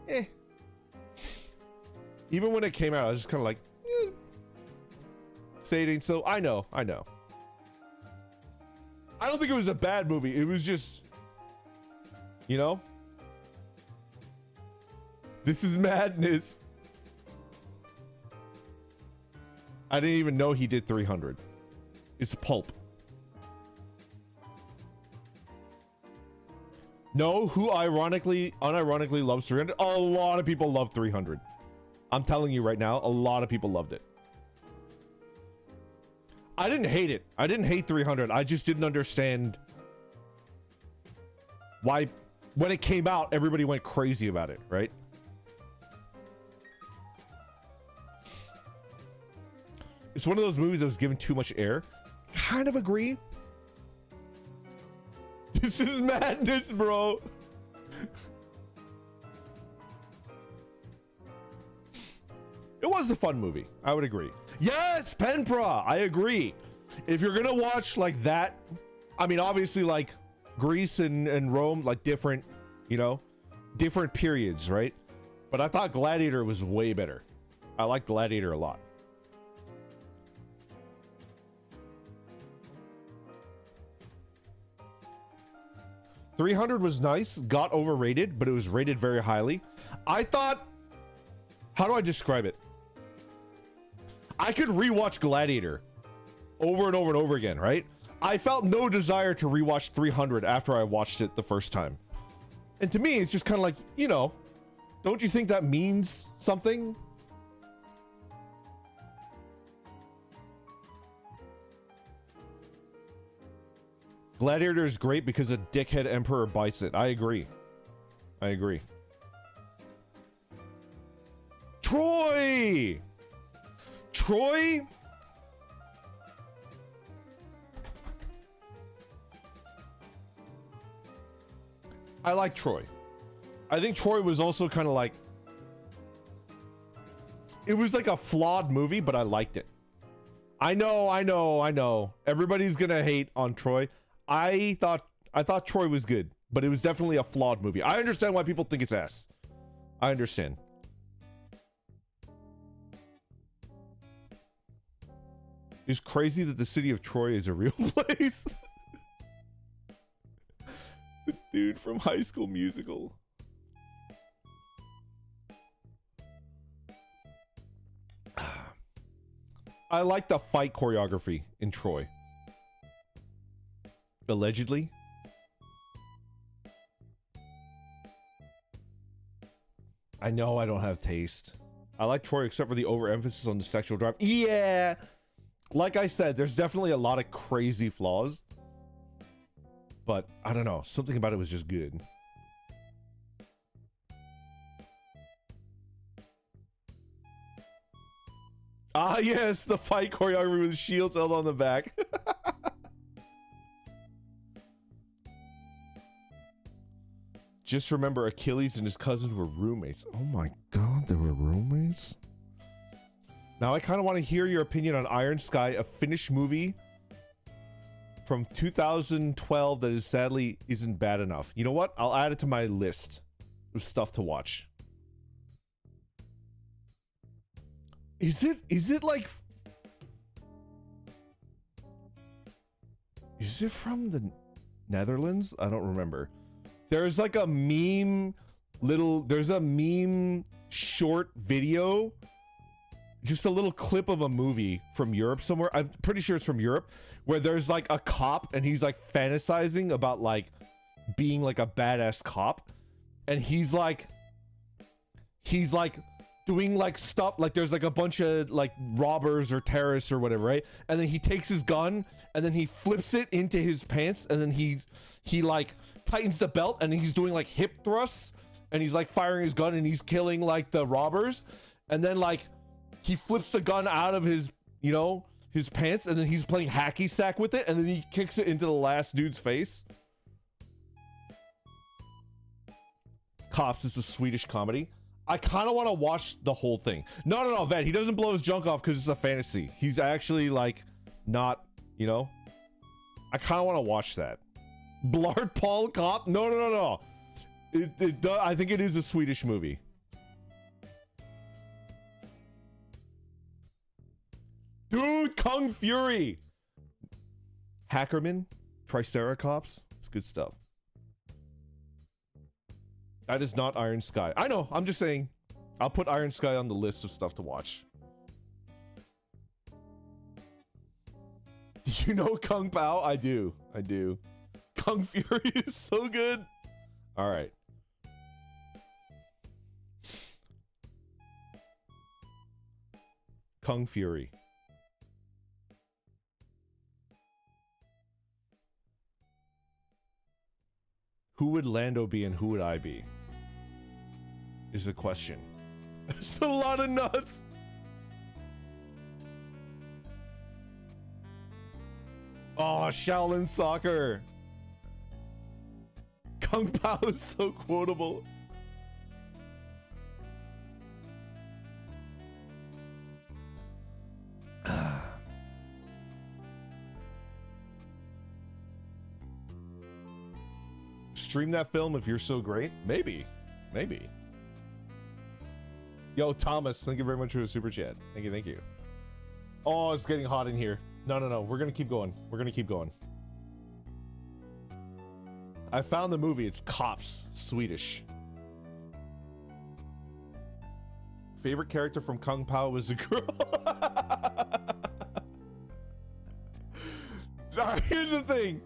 S1: eh. Even when it came out, I was just kind of like, stating. So I know. I don't think it was a bad movie. It was just, you know, this is madness. I didn't even know he did 300. It's pulp. No, who unironically loves 300? A lot of people love 300. I'm telling you right now, a lot of people loved it. I didn't hate it. I didn't hate 300. I just didn't understand why, when it came out, everybody went crazy about it, right? It's one of those movies that was given too much air. Kind of agree. This is madness, bro. It was a fun movie. I would agree. Yes, Penpra. I agree. If you're gonna watch like that, I mean, obviously like Greece and Rome, like different, you know, different periods, right? But I thought Gladiator was way better. I like Gladiator a lot. $300 was nice, got overrated, but it was rated very highly. I thought, how do I describe it? I could rewatch Gladiator over and over and over again, right? I felt no desire to rewatch 300 after I watched it the first time. And to me, it's just kind of like, you know, don't you think that means something? Gladiator is great because a dickhead emperor bites it. I agree. I agree. Troy! Troy? I like Troy. I think Troy was also kind of like, it was like a flawed movie, but I liked it. I know. Everybody's gonna hate on Troy. I thought Troy was good, but it was definitely a flawed movie. I understand why people think it's ass. I understand. It's crazy that the city of Troy is a real place. The dude from High School Musical. I like the fight choreography in Troy. Allegedly. I know I don't have taste. I like Troy except for the overemphasis on the sexual drive. Yeah, like I said, there's definitely a lot of crazy flaws, but I don't know, something about it was just good. Ah, yes, the fight choreography with shields held on the back. Just remember, Achilles and his cousins were roommates. Oh my god, they were roommates? Now I kind of want to hear your opinion on Iron Sky, a Finnish movie from 2012 that is sadly isn't bad enough. You know what? I'll add it to my list of stuff to watch. Is it like... Is it from the Netherlands? I don't remember. There's like a meme there's a meme short video, just a little clip of a movie from Europe somewhere. I'm pretty sure it's from Europe, where there's like a cop and he's like fantasizing about like being like a badass cop, and he's like doing like stuff, like there's like a bunch of like robbers or terrorists or whatever, right? And then he takes his gun and then he flips it into his pants, and then he like tightens the belt and he's doing like hip thrusts, and he's like firing his gun and he's killing like the robbers, and then like he flips the gun out of his, you know, his pants, and then he's playing hacky sack with it, and then he kicks it into the last dude's face. Cops is a Swedish comedy. I kind of want to watch the whole thing. No, Vet, he doesn't blow his junk off because it's a fantasy. He's actually like not, you know. I kind of want to watch that. Blart Paul Cop? No. I think it is a Swedish movie. Dude, Kung Fury. Hackerman, Triceratops. It's good stuff. That is not Iron Sky. I know, I'm just saying. I'll put Iron Sky on the list of stuff to watch. Do you know Kung Pao? I do. Kung Fury is so good. All right. Kung Fury. Who would Lando be and who would I be? Is the question. It's a lot of nuts. Oh, Shaolin Soccer. Kung Pao is so quotable. Stream that film if you're so great. Maybe. Yo, Thomas, thank you very much for the super chat. Thank you. Oh, it's getting hot in here. No. We're gonna keep going. I found the movie. It's Cops. Swedish. Favorite character from Kung Pao was the girl. Sorry, here's the thing.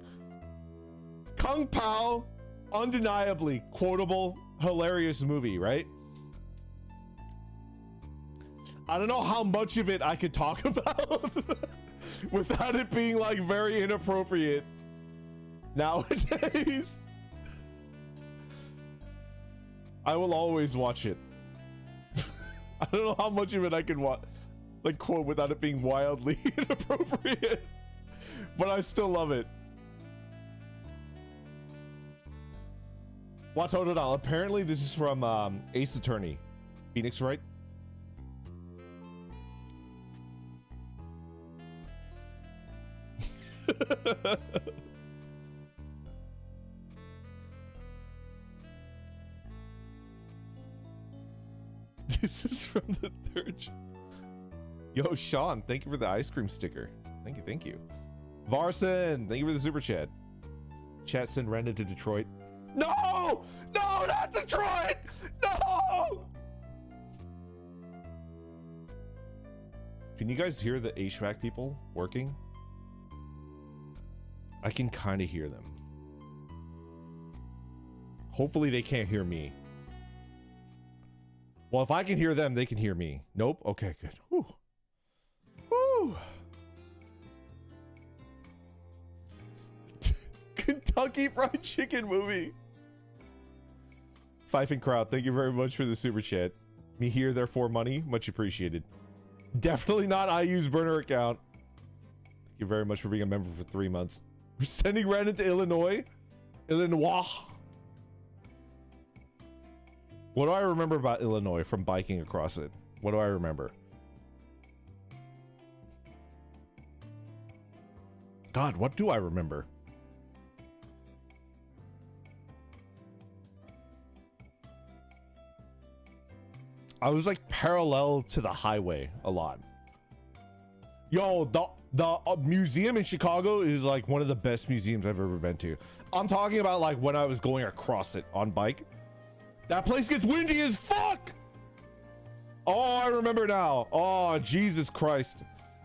S1: Kung Pao, undeniably quotable, hilarious movie, right? I don't know how much of it I could talk about without it being like very inappropriate nowadays. I will always watch it. I don't know how much of it I can like quote without it being wildly inappropriate, but I still love it. Watododal. Apparently this is from Ace Attorney. Phoenix Wright. This is from the third. Yo, Sean, thank you for the ice cream sticker. Thank you. Varson, thank you for the super chat. Chat send Randa to Detroit. No, not Detroit. No. Can you guys hear the HVAC people working? I can kind of hear them. Hopefully they can't hear me. Well, if I can hear them, they can hear me. Nope. Okay, good. Whew. Whew. Kentucky Fried Chicken movie. Fife and Crowd, thank you very much for the super chat. Me here, therefore money. Much appreciated. Definitely not I use burner account. Thank you very much for being a member for 3 months. We're sending Brandon to Illinois. Illinois. What do I remember about Illinois from biking across it? What do I remember? God, what do I remember? I was like parallel to the highway a lot. Yo, the museum in Chicago is like one of the best museums I've ever been to. I'm talking about like when I was going across it on bike. That place gets windy as fuck. Oh, I remember now. Oh, Jesus Christ.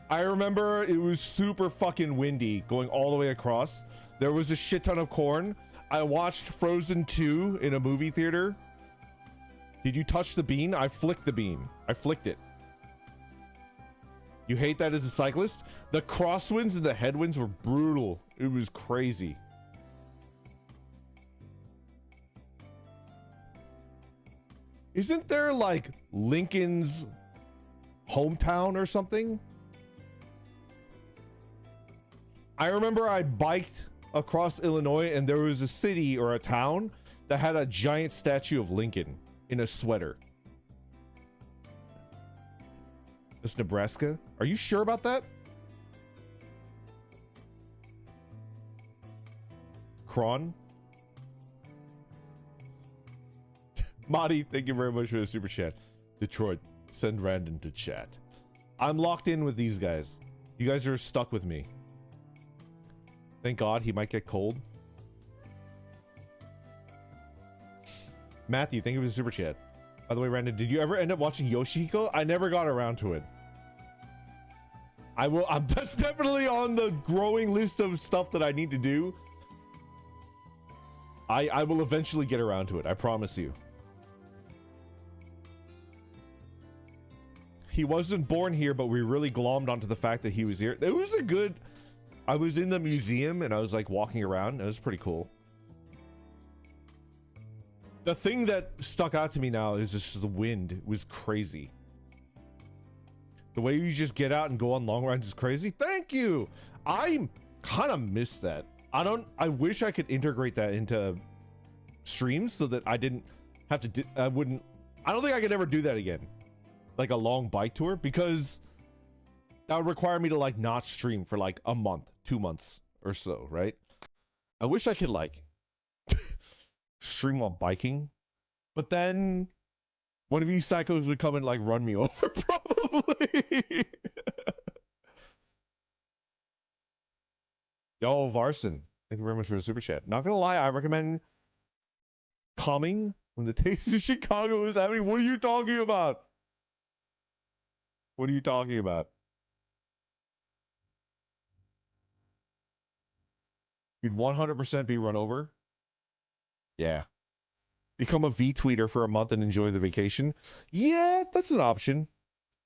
S1: I remember it was super fucking windy going all the way across. There was a shit ton of corn. I watched Frozen 2 in a movie theater. Did you touch the bean? I flicked the bean. I flicked it. You hate that as a cyclist? The crosswinds and the headwinds were brutal. It was crazy. Isn't there like Lincoln's hometown or something? I remember I biked across Illinois and there was a city or a town that had a giant statue of Lincoln in a sweater. It's Nebraska. Are you sure about that? Kron? Madi, thank you very much for the super chat. Detroit, send Brandon to chat. I'm locked in with these guys. You guys are stuck with me. Thank God he might get cold. Matthew, thank you for the super chat. By the way, Brandon, did you ever end up watching Yoshihiko? I never got around to it. That's definitely on the growing list of stuff that I need to do. I will eventually get around to it. I promise you. He wasn't born here, but we really glommed onto the fact that he was here. It was a good... I was in the museum and I was like walking around. It was pretty cool. The thing that stuck out to me now is just the wind. It was crazy. The way you just get out and go on long rides is crazy. Thank you. I kind of miss that. I wish I could integrate that into streams so that I didn't have to I don't think I could ever do that again. Like a long bike tour, because that would require me to like not stream for like a month, 2 months or so, right? I wish I could like stream while biking, but then one of you psychos would come and like run me over probably. Yo, Varson, thank you very much for the super chat. Not gonna lie, I recommend coming when the Taste of Chicago is happening. What are you talking about? What are you talking about? You'd 100% be run over. Yeah. Become a V-tweeter for a month and enjoy the vacation. Yeah, that's an option.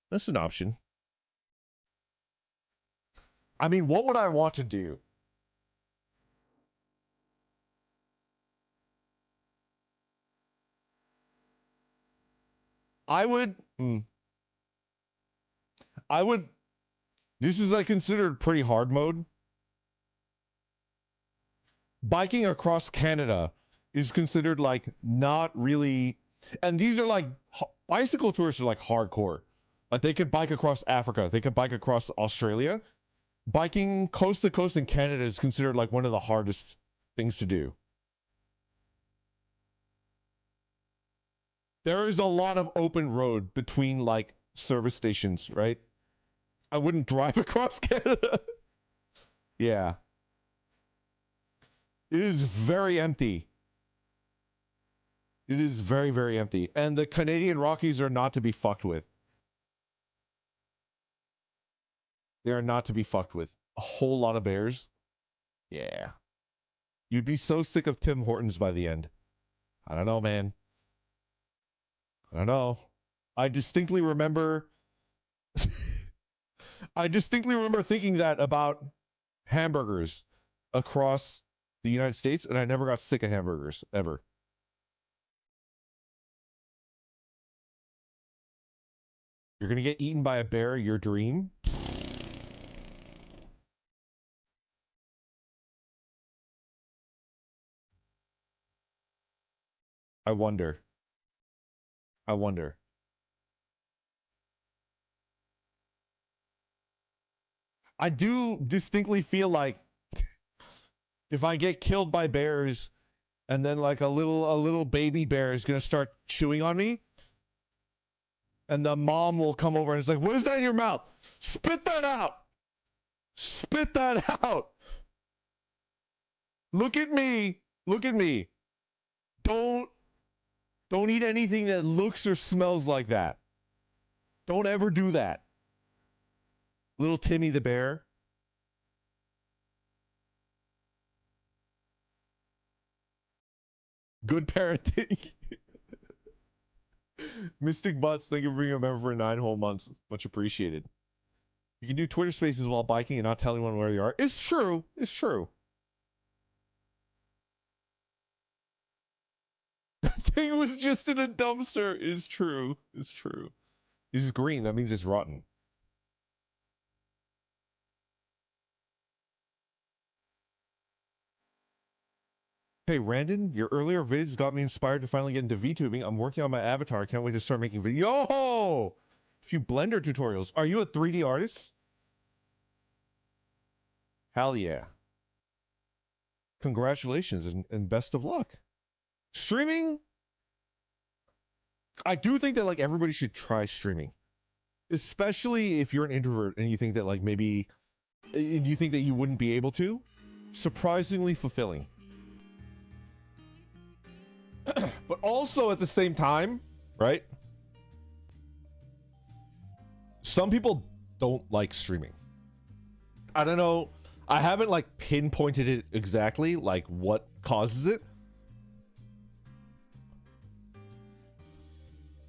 S1: That's an option. I mean, what would I want to do? I would... This is like considered pretty hard mode. Biking across Canada is considered like not really, and these are like bicycle tours are like hardcore. Like they could bike across Africa, they could bike across Australia. Biking coast to coast in Canada is considered like one of the hardest things to do. There is a lot of open road between like service stations, right? I wouldn't drive across Canada. Yeah. It is very empty. It is very, very empty. And the Canadian Rockies are not to be fucked with. They are not to be fucked with. A whole lot of bears. Yeah. You'd be so sick of Tim Hortons by the end. I don't know, man. I don't know. I distinctly remember I distinctly remember thinking that about hamburgers across the United States, and I never got sick of hamburgers ever. You're gonna get eaten by a bear, your dream? I wonder. I wonder. I do distinctly feel like if I get killed by bears and then like a little baby bear is gonna start chewing on me, and the mom will come over and it's like, what is that in your mouth? Spit that out! Spit that out! Look at me! Look at me! Don't eat anything that looks or smells like that. Don't ever do that. Little Timmy the bear. Good parenting. Mystic Butts, thank you for being a member for 9 whole months. Much appreciated. You can do Twitter spaces while biking and not tell anyone where you are. It's true. It's true. That thing was just in a dumpster. Is true. It's true. This is green. That means it's rotten. Hey, Randon, your earlier vids got me inspired to finally get into VTubing. I'm working on my avatar. Can't wait to start making videos. Yo! A few Blender tutorials. Are you a 3D artist? Hell yeah. Congratulations and best of luck. Streaming? I do think that like everybody should try streaming. Especially if you're an introvert and you think that like maybe you think that you wouldn't be able to. Surprisingly fulfilling. But also at the same time, right? Some people don't like streaming. I don't know. I haven't like pinpointed it exactly, like what causes it.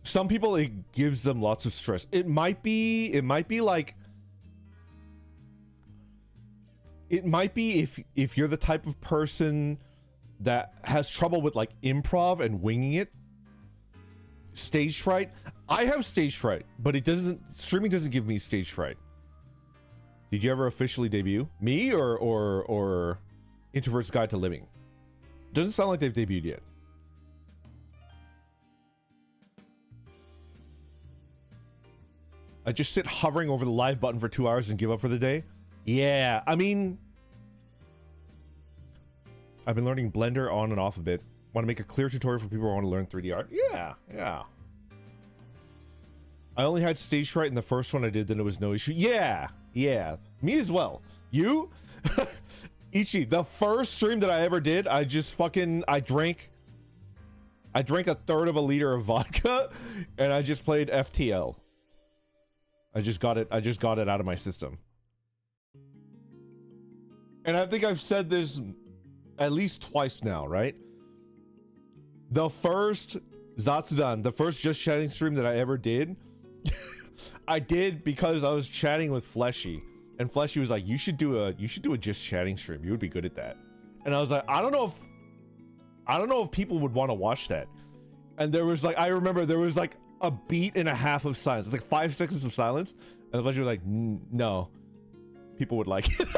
S1: Some people, it gives them lots of stress. It might be like, it might be if you're the type of person that has trouble with like improv and winging it. Stage fright. I have stage fright, but streaming doesn't give me stage fright. Did you ever officially debut? Me or Introvert's Guide to Living? Doesn't sound like they've debuted yet. I just sit hovering over the live button for 2 hours and give up for the day. Yeah, I mean, I've been learning Blender on and off a bit. Want to make a clear tutorial for people who want to learn 3D art? Yeah. I only had stage fright in the first one I did, then it was no issue. Yeah. Me as well. You? Ichi, the first stream that I ever did, I just fucking, I drank a third of a liter of vodka and I just played FTL. I just got it out of my system. And I think I've said this at least twice now, right? The first Zatsudan, the first Just Chatting stream that I ever did, I did because I was chatting with Fleshy, and Fleshy was like, you should do a Just Chatting stream. You would be good at that. And I was like, I don't know if people would want to watch that. And there was like, I remember there was like a beat and a half of silence. It's like 5 seconds of silence, and Fleshy was like, no, people would like it.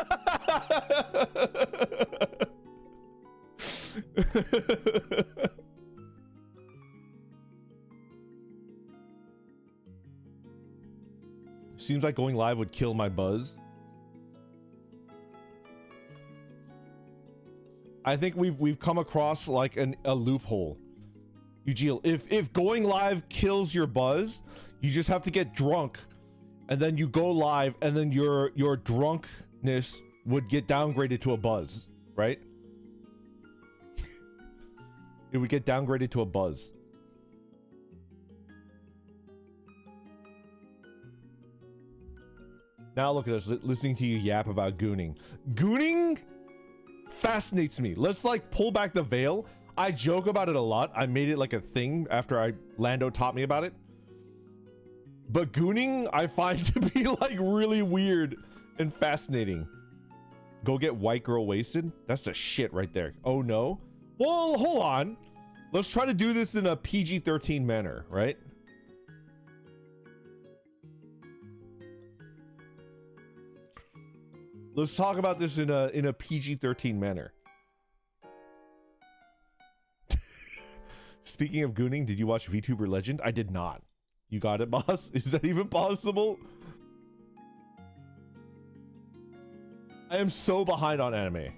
S1: Seems like going live would kill my buzz. I think we've come across like a loophole. Eugene, if going live kills your buzz, you just have to get drunk, and then you go live, and then your drunkenness would get downgraded to a buzz, right? It would get downgraded to a buzz. Now look at us listening to you yap about gooning. Gooning fascinates me. Let's like pull back the veil. I joke about it a lot. I made it like a thing after Lando taught me about it. But gooning I find to be like really weird and fascinating. Go get white girl wasted? That's the shit right there. Oh no? Well, hold on. Let's try to do this in a PG-13 manner, right? Let's talk about this in a PG-13 manner. Speaking of gooning, did you watch VTuber Legend? I did not. You got it, boss? Is that even possible? I am so behind on anime.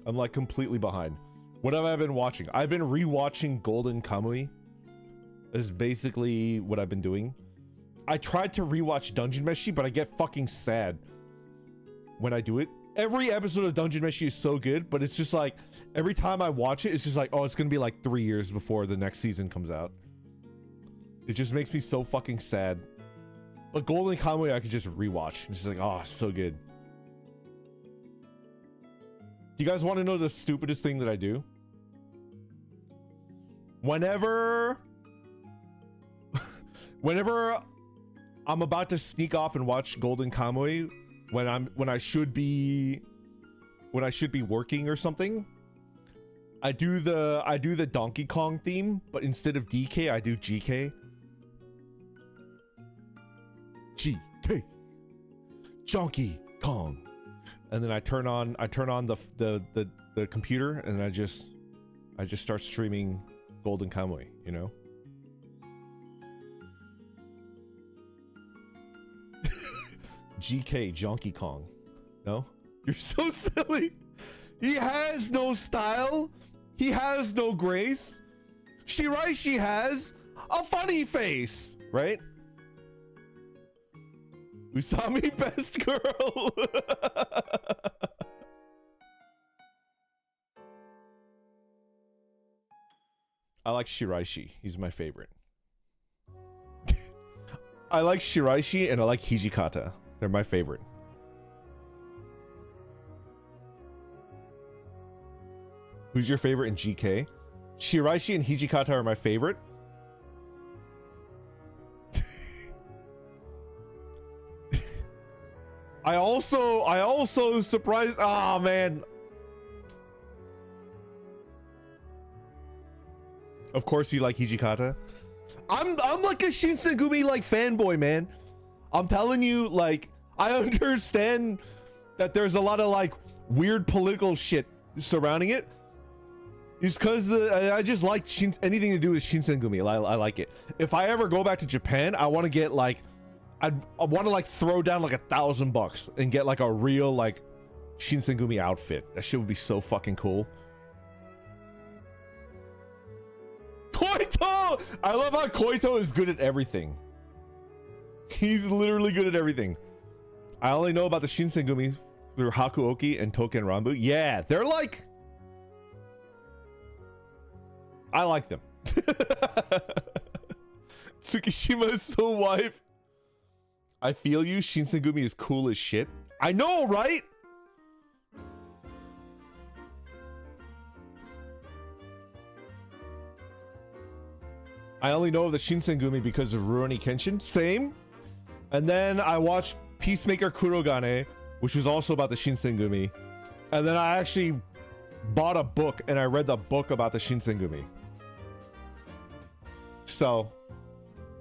S1: I'm like completely behind. What have I been watching? I've been rewatching Golden Kamuy. This is basically what I've been doing. I tried to rewatch Dungeon Meshi, but I get fucking sad when I do it. Every episode of Dungeon Meshi is so good, but it's just like every time I watch it, it's just like, oh, it's gonna be like 3 years before the next season comes out. It just makes me so fucking sad. But Golden Kamuy I could just rewatch. It's just like, oh, so good. Do you guys want to know the stupidest thing that I do? Whenever I'm about to sneak off and watch Golden Kamuy when I should be working or something, I do the Donkey Kong theme, but instead of DK I do GK. GK. Donkey Kong. And then I turn on the computer and I just start streaming Golden Kamuy, you know? GK, Donkey Kong. No? You're so silly. He has no style. He has no grace. Shiraishi has a funny face, right? Usami, best girl. I like Shiraishi. He's my favorite. I like Shiraishi and I like Hijikata. They're my favorite. Who's your favorite in GK? Shiraishi and Hijikata are my favorite. I also surprised. Oh man. Of course you like Hijikata. I'm like a Shinsengumi like fanboy, man. I'm telling you, like, I understand that there's a lot of like weird political shit surrounding it. It's because I just like anything to do with Shinsengumi. I like it. If I ever go back to Japan, I want to get like, I want to like throw down like $1,000 and get like a real like Shinsengumi outfit. That shit would be so fucking cool. Koito! I love how Koito is good at everything. He's literally good at everything. I only know about the Shinsengumi through Hakuoki and Touken Ranbu. Yeah, they're like... I like them. Tsukishima is so wife. I feel you. Shinsengumi is cool as shit. I know, right? I only know of the Shinsengumi because of Rurouni Kenshin. Same. And then I watched Peacemaker Kurogane, which was also about the Shinsengumi. And then I actually bought a book and I read the book about the Shinsengumi. So,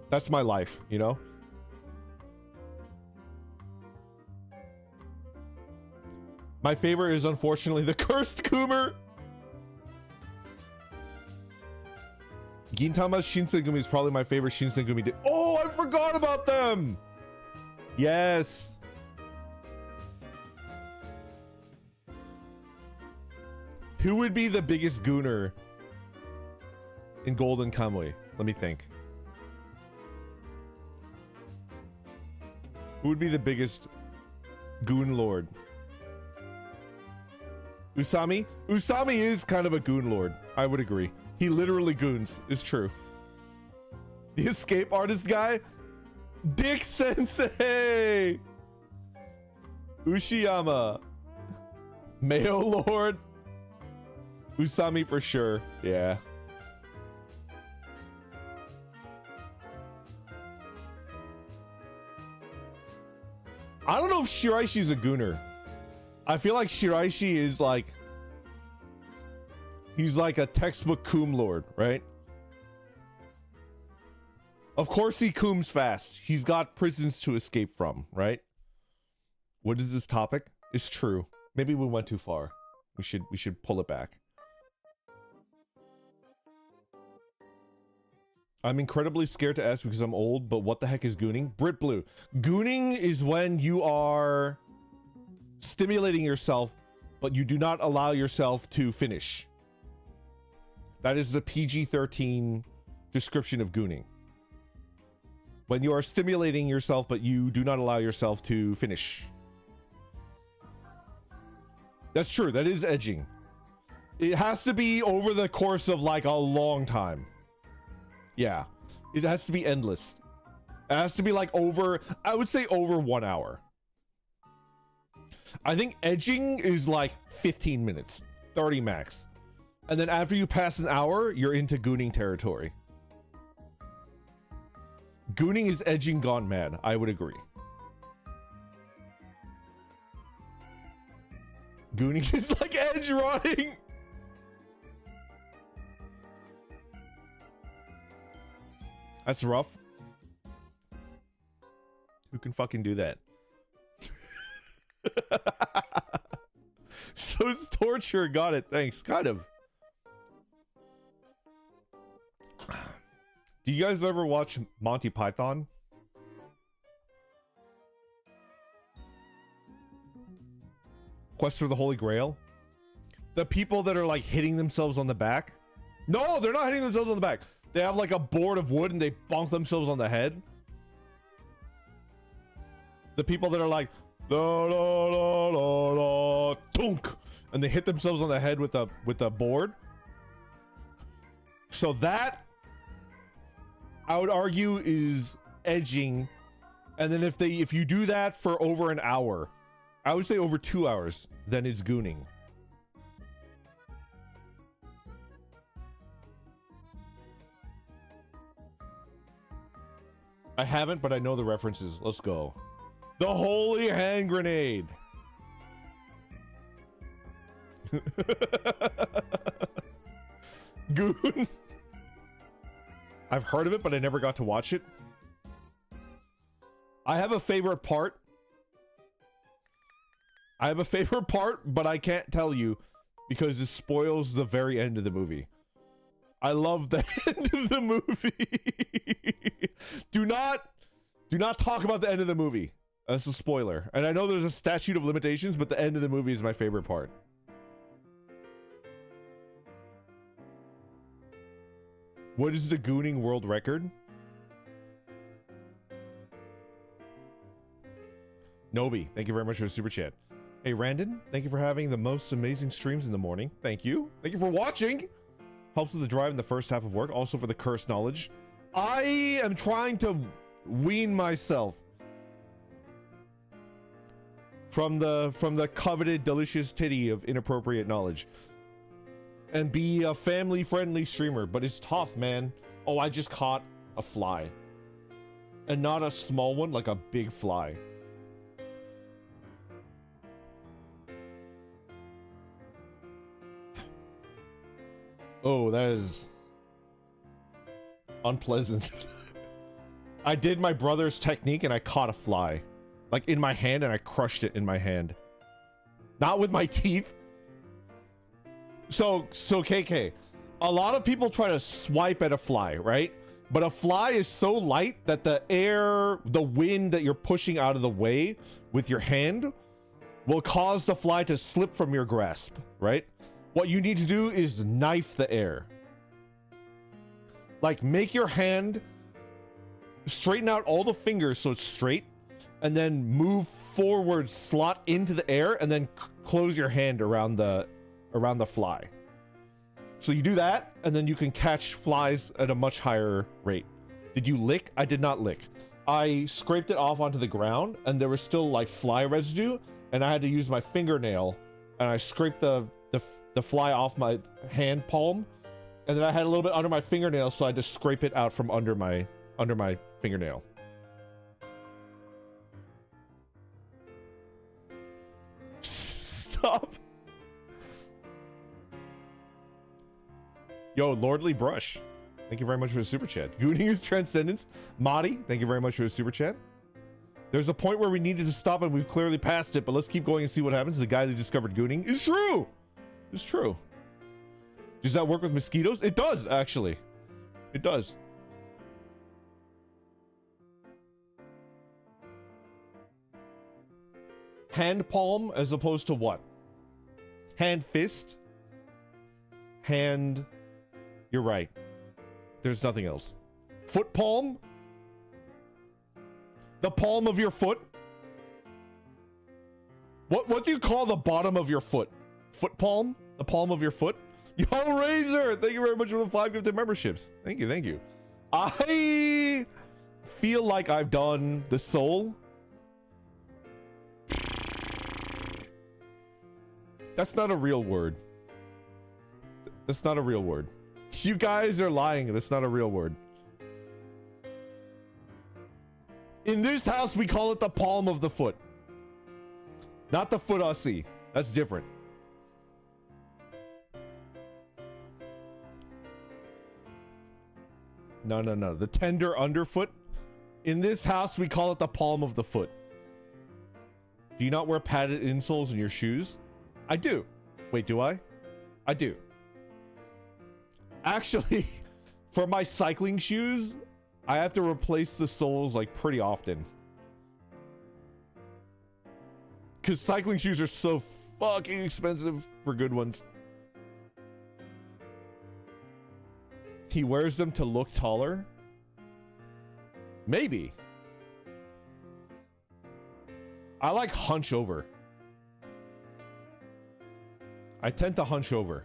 S1: that's my life, you know? My favorite is unfortunately the Cursed Coomer. Gintama's Shinsengumi is probably my favorite Shinsengumi. Oh, I forgot about them! Yes. Who would be the biggest gooner in Golden Kamuy? Let me think. Who would be the biggest goon lord? Usami? Usami is kind of a goon lord. I would agree. He literally goons. It's true. The escape artist guy? Dick Sensei! Ushiyama. Mayo Lord. Usami for sure. Yeah. know if Shiraishi's a gooner. I feel like Shiraishi is like, he's like a textbook coom lord, right? Of course he cooms fast. He's got prisons to escape from, right? What is this topic? It's true. Maybe we went too far. We should pull it back. I'm incredibly scared to ask because I'm old, but what the heck is gooning? Brit Blue. Gooning is when you are stimulating yourself, but you do not allow yourself to finish. That is the PG-13 description of gooning. When you are stimulating yourself, but you do not allow yourself to finish. That's true. That is edging. It has to be over the course of like a long time. Yeah. It has to be endless. It has to be like over, I would say over 1 hour. I think edging is like 15 minutes, 30 max. And then after you pass an hour, you're into gooning territory. Gooning is edging gone mad. I would agree. Gooning is like edge rotting. That's rough. Who can fucking do that? So it's torture. Got it. Thanks. Kind of. Do you guys ever watch Monty Python? Quest for the Holy Grail? The people that are like hitting themselves on the back? No, they're not hitting themselves on the back. They have like a board of wood and they bonk themselves on the head. The people that are like, la, la, la, la, la, dunk, and they hit themselves on the head with a board. So that, I would argue, is edging. And then if you do that for over an hour, I would say over 2 hours, then it's gooning. I haven't, but I know the references. Let's go. The Holy Hand Grenade. Goon. I've heard of it, but I never got to watch it. I have a favorite part. But I can't tell you because it spoils the very end of the movie. I love the end of the movie. Do not talk about the end of the movie. That's a spoiler. And I know there's a statute of limitations, but the end of the movie is my favorite part. What is the gooning world record? Nobi, thank you very much for the super chat. Hey, Randon, thank you for having the most amazing streams in the morning. Thank you. Thank you for watching. Helps with the drive in the first half of work. Also for the cursed knowledge. I am trying to wean myself from the coveted delicious titty of inappropriate knowledge and be a family friendly streamer, but it's tough, man. Oh, I just caught a fly, and not a small one, like a big fly. Oh, that is unpleasant. I did my brother's technique and I caught a fly. Like in my hand, and I crushed it in my hand. Not with my teeth. So KK, a lot of people try to swipe at a fly, right? But a fly is so light that the wind that you're pushing out of the way with your hand will cause the fly to slip from your grasp, right? What you need to do is knife the air. Like, make your hand, straighten out all the fingers so it's straight, and then move forward, slot into the air, and then close your hand around the fly. So you do that, and then you can catch flies at a much higher rate. Did you lick? I did not lick. I scraped it off onto the ground, and there was still like fly residue, and I had to use my fingernail, and I scraped the fly off my hand palm, and then I had a little bit under my fingernail, so I had to scrape it out from under my fingernail. Yo, Lordly Brush, thank you very much for the super chat. Gooning is transcendence. Madi, thank you very much for the super chat. There's a point where we needed to stop and we've clearly passed it, but let's keep going and see what happens. The guy that discovered gooning is true. It's true. Does that work with mosquitoes? It does, actually. It does. Hand palm as opposed to what? Hand fist? Hand... You're right. There's nothing else. Foot palm? The palm of your foot? What do you call the bottom of your foot? Foot palm? The palm of your foot? Yo, Razor! Thank you very much for the 5 gifted memberships. Thank you, thank you. I feel like I've done the soul. That's not a real word. That's not a real word. You guys are lying. That's not a real word. In this house, we call it the palm of the foot. Not the foot Aussie. That's different. No, no, no. The tender underfoot. In this house, we call it the palm of the foot. Do you not wear padded insoles in your shoes? I do. Wait, do I? I do. Actually, for my cycling shoes, I have to replace the soles like pretty often. Because cycling shoes are so fucking expensive for good ones. He wears them to look taller? Maybe. I like hunch over. I tend to hunch over.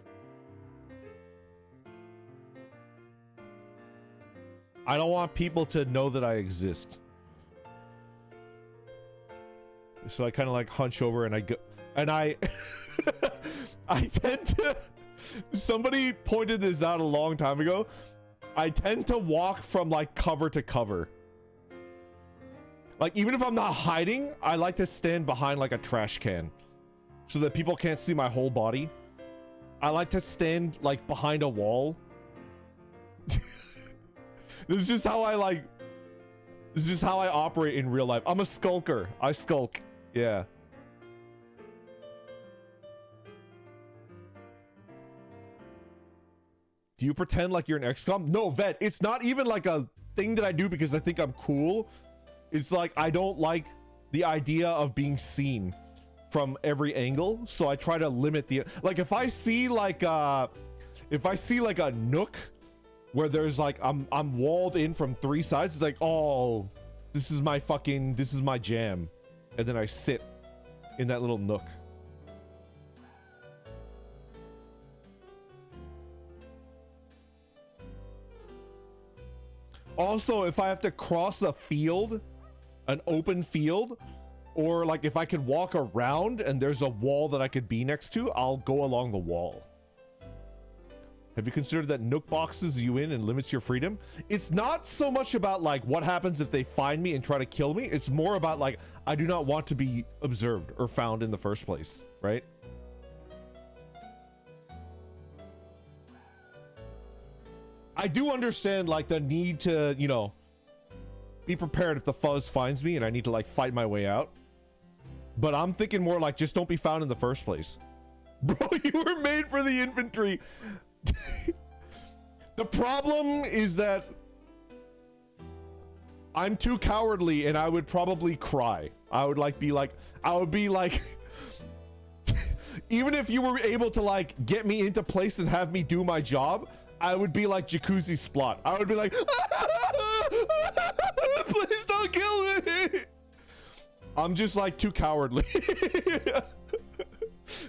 S1: I don't want people to know that I exist. So I kind of like hunch over and I go, and I tend to, somebody pointed this out a long time ago. I tend to walk from like cover to cover. Like even if I'm not hiding, I like to stand behind like a trash can so that people can't see my whole body. I like to stand like behind a wall. This is just how I like, this is just how I operate in real life. I'm a skulker. I skulk. Yeah. Do you pretend like you're an XCOM? No, Vet, it's not even like a thing that I do because I think I'm cool. It's like I don't like the idea of being seen from every angle, so I try to limit the, like if I see like a nook where there's like I'm walled in from 3 sides, it's like, oh, this is my jam, and then I sit in that little nook. Also, if I have to cross a field, an open field, or like if I could walk around and there's a wall that I could be next to, I'll go along the wall. Have you considered that Nook boxes you in and limits your freedom? It's not so much about like what happens if they find me and try to kill me. It's more about like, I do not want to be observed or found in the first place, right? I do understand like the need to, you know, be prepared if the fuzz finds me and I need to like fight my way out. But I'm thinking more like just don't be found in the first place. Bro, you were made for the infantry. The problem is that I'm too cowardly and I would probably cry. I would be like even if you were able to like get me into place and have me do my job, I would be like Jacuzzi Splot. I would be like, please don't kill me. I'm just like too cowardly.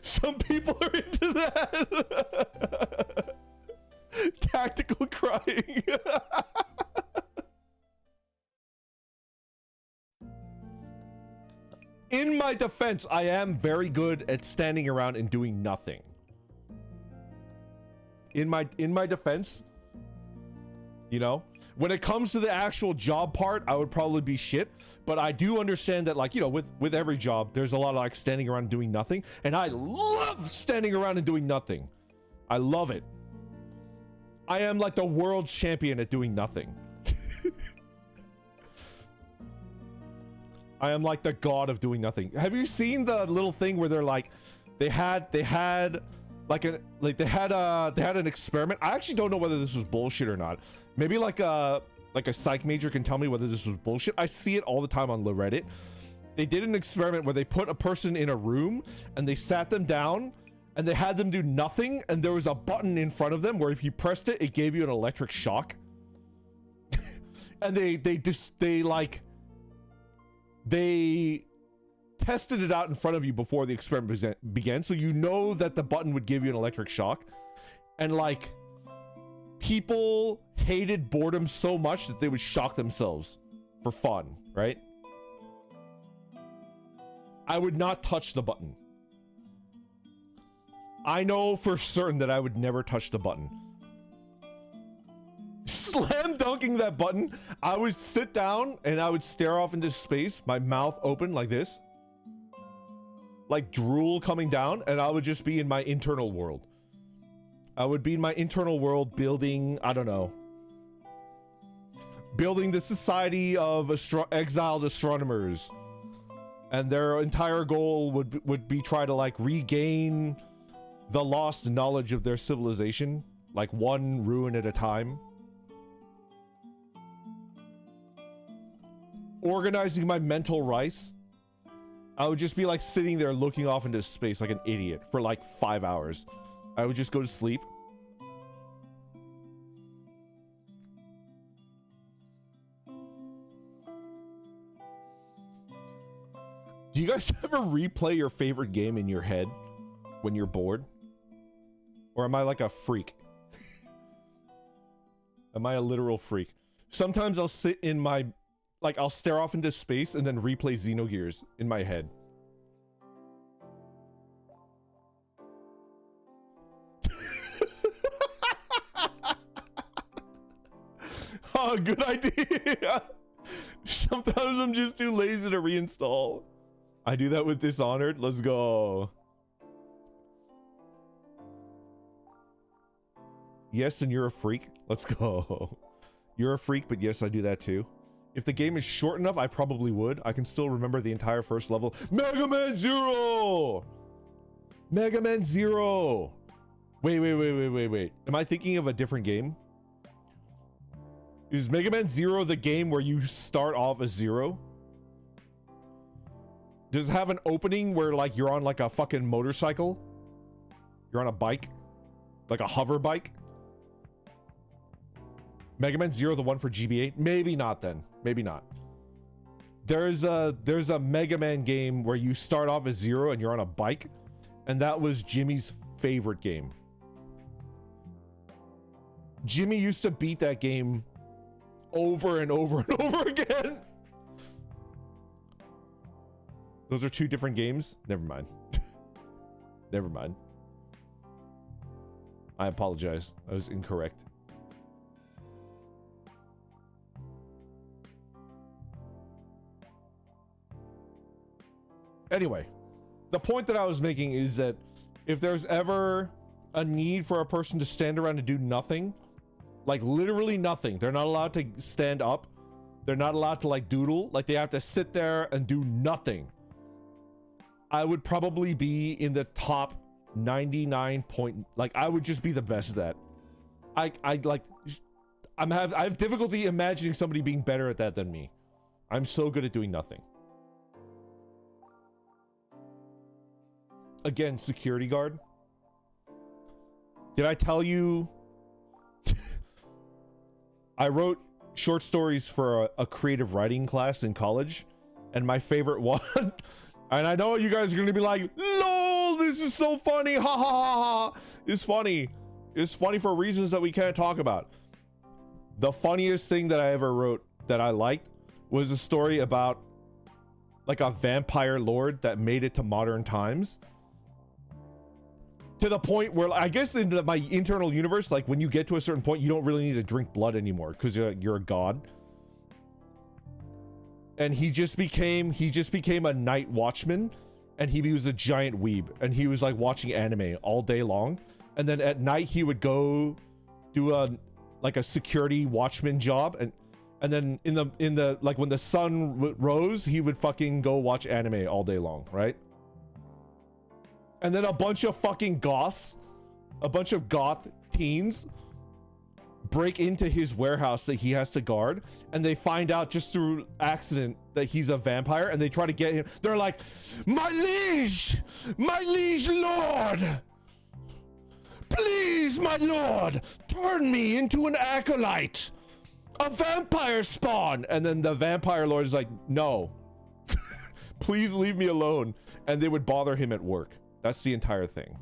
S1: Some people are into that. Tactical crying. In my defense, I am very good at standing around and doing nothing. In my defense, you know, when it comes to the actual job part, I would probably be shit, but I do understand that, like, you know, with every job, there's a lot of like standing around and doing nothing, and I love standing around and doing nothing. I love it. I am like the world champion at doing nothing. I am like the god of doing nothing. Have you seen the little thing where they're like, they had an experiment? I actually don't know whether this was bullshit or not. Maybe like a psych major can tell me whether this was bullshit. I see it all the time on Reddit. They did an experiment where they put a person in a room and they sat them down and they had them do nothing, and there was a button in front of them where if you pressed it, it gave you an electric shock. And they tested it out in front of you before the experiment began, so you know that the button would give you an electric shock. And like, people hated boredom so much that they would shock themselves for fun, right? I would not touch the button. I know for certain that I would never touch the button. Slam dunking that button, I would sit down and I would stare off into space, my mouth open like this, like drool coming down, and I would just be in my internal world. I would be in my internal world building, I don't know, building the society of exiled astronomers, and their entire goal would be try to like regain the lost knowledge of their civilization, like one ruin at a time. Organizing my mental rice, I would just be like sitting there looking off into space like an idiot for like 5 hours. I would just go to sleep. Do you guys ever replay your favorite game in your head when you're bored? Or am I like a freak? Am I a literal freak? Sometimes I'll sit in my, like, I'll stare off into space and then replay Xenogears in my head. Oh, good idea. Sometimes I'm just too lazy to reinstall. I do that with Dishonored. Let's go. Yes, and you're a freak. Let's go. You're a freak, but yes, I do that too. If the game is short enough, I probably would. I can still remember the entire first level. Mega Man Zero! Mega Man Zero! Wait. Am I thinking of a different game? Is Mega Man Zero the game where you start off as zero? Does it have an opening where like you're on like a fucking motorcycle? You're on a bike? Like a hover bike? Mega Man Zero, the one for GBA? Maybe not then. Maybe not. There's a Mega Man game where you start off as zero and you're on a bike, and that was Jimmy's favorite game. Jimmy used to beat that game over and over and over again. Those are two different games? Never mind. Never mind. I apologize. I was incorrect. Anyway, the point that I was making is that if there's ever a need for a person to stand around and do nothing, like literally nothing, they're not allowed to stand up, they're not allowed to like doodle, like they have to sit there and do nothing, I would probably be in the top 99 point, like I would just be the best at that. I have difficulty imagining somebody being better at that than me. I'm so good at doing nothing. Again, security guard. Did I tell you? I wrote short stories for a creative writing class in college, and my favorite one, and I know you guys are gonna be like, lol, this is so funny, ha ha ha ha. It's funny. It's funny for reasons that we can't talk about. The funniest thing that I ever wrote that I liked was a story about like a vampire lord that made it to modern times. To the point where, I guess in my internal universe, like when you get to a certain point, you don't really need to drink blood anymore because you're a god. And he just became a night watchman, and he was a giant weeb, and he was like watching anime all day long. And then at night he would go do a like a security watchman job, and then in the like when the sun rose, he would fucking go watch anime all day long, right? And then a bunch of fucking goths, a bunch of goth teens break into his warehouse that he has to guard, and they find out just through accident that he's a vampire, and they try to get him. They're like, my liege lord, please, my lord, turn me into an acolyte, a vampire spawn. And then the vampire lord is like, no, please leave me alone. And they would bother him at work. That's the entire thing.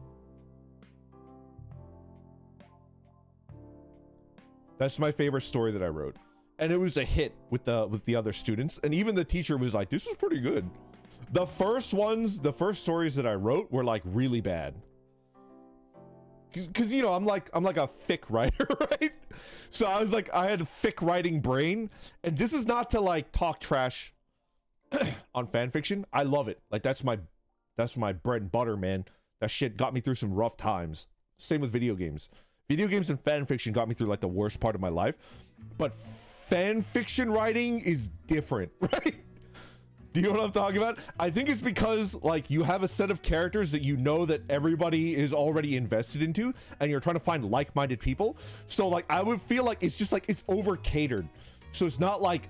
S1: That's my favorite story that I wrote, and it was a hit with the other students, and even the teacher was like, this is pretty good. The first stories that I wrote were like really bad, because you know I'm like a fic writer, right? So I was like, I had a fic writing brain, and this is not to like talk trash on fan fiction. I love it. Like that's my bread and butter, man. That shit got me through some rough times. Same with video games. Video games and fan fiction got me through like the worst part of my life, but fan fiction writing is different, right? Do you know what I'm talking about? I think it's because like you have a set of characters that you know that everybody is already invested into, and you're trying to find like-minded people. So like I would feel like it's just like it's over catered. So it's not like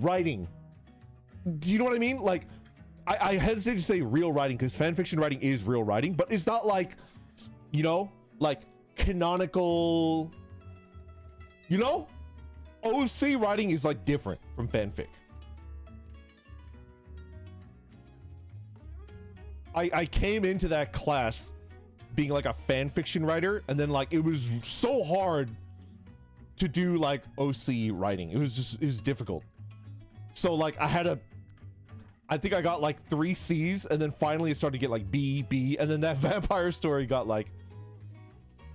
S1: writing. Do you know what I mean? Like I hesitate to say real writing because fan fiction writing is real writing, but it's not like, you know, like canonical, you know, OC writing is like different from fanfic. I came into that class being like a fan fiction writer, and then like it was so hard to do like OC writing. It was difficult. So like I think I got like 3 C's, and then finally it started to get like B, and then that vampire story got like,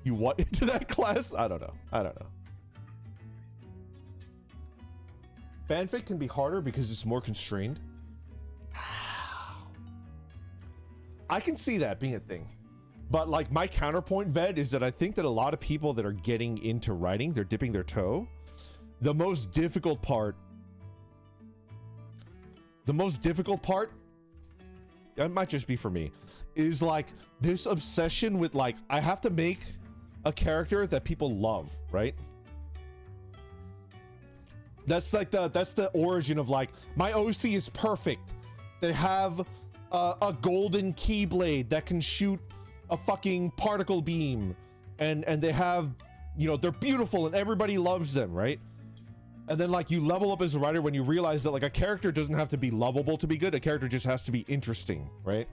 S1: you what into that class? I don't know. Fanfic can be harder because it's more constrained. I can see that being a thing, but like my counterpoint, Ved, is that I think that a lot of people that are getting into writing, they're dipping their toe. The most difficult part, it might just be for me, is like this obsession with like, I have to make a character that people love, right? That's like that's the origin of like, my OC is perfect. They have a golden keyblade that can shoot a fucking particle beam, and they have, you know, they're beautiful and everybody loves them, right? And then like you level up as a writer when you realize that like a character doesn't have to be lovable to be good. A character just has to be interesting, right?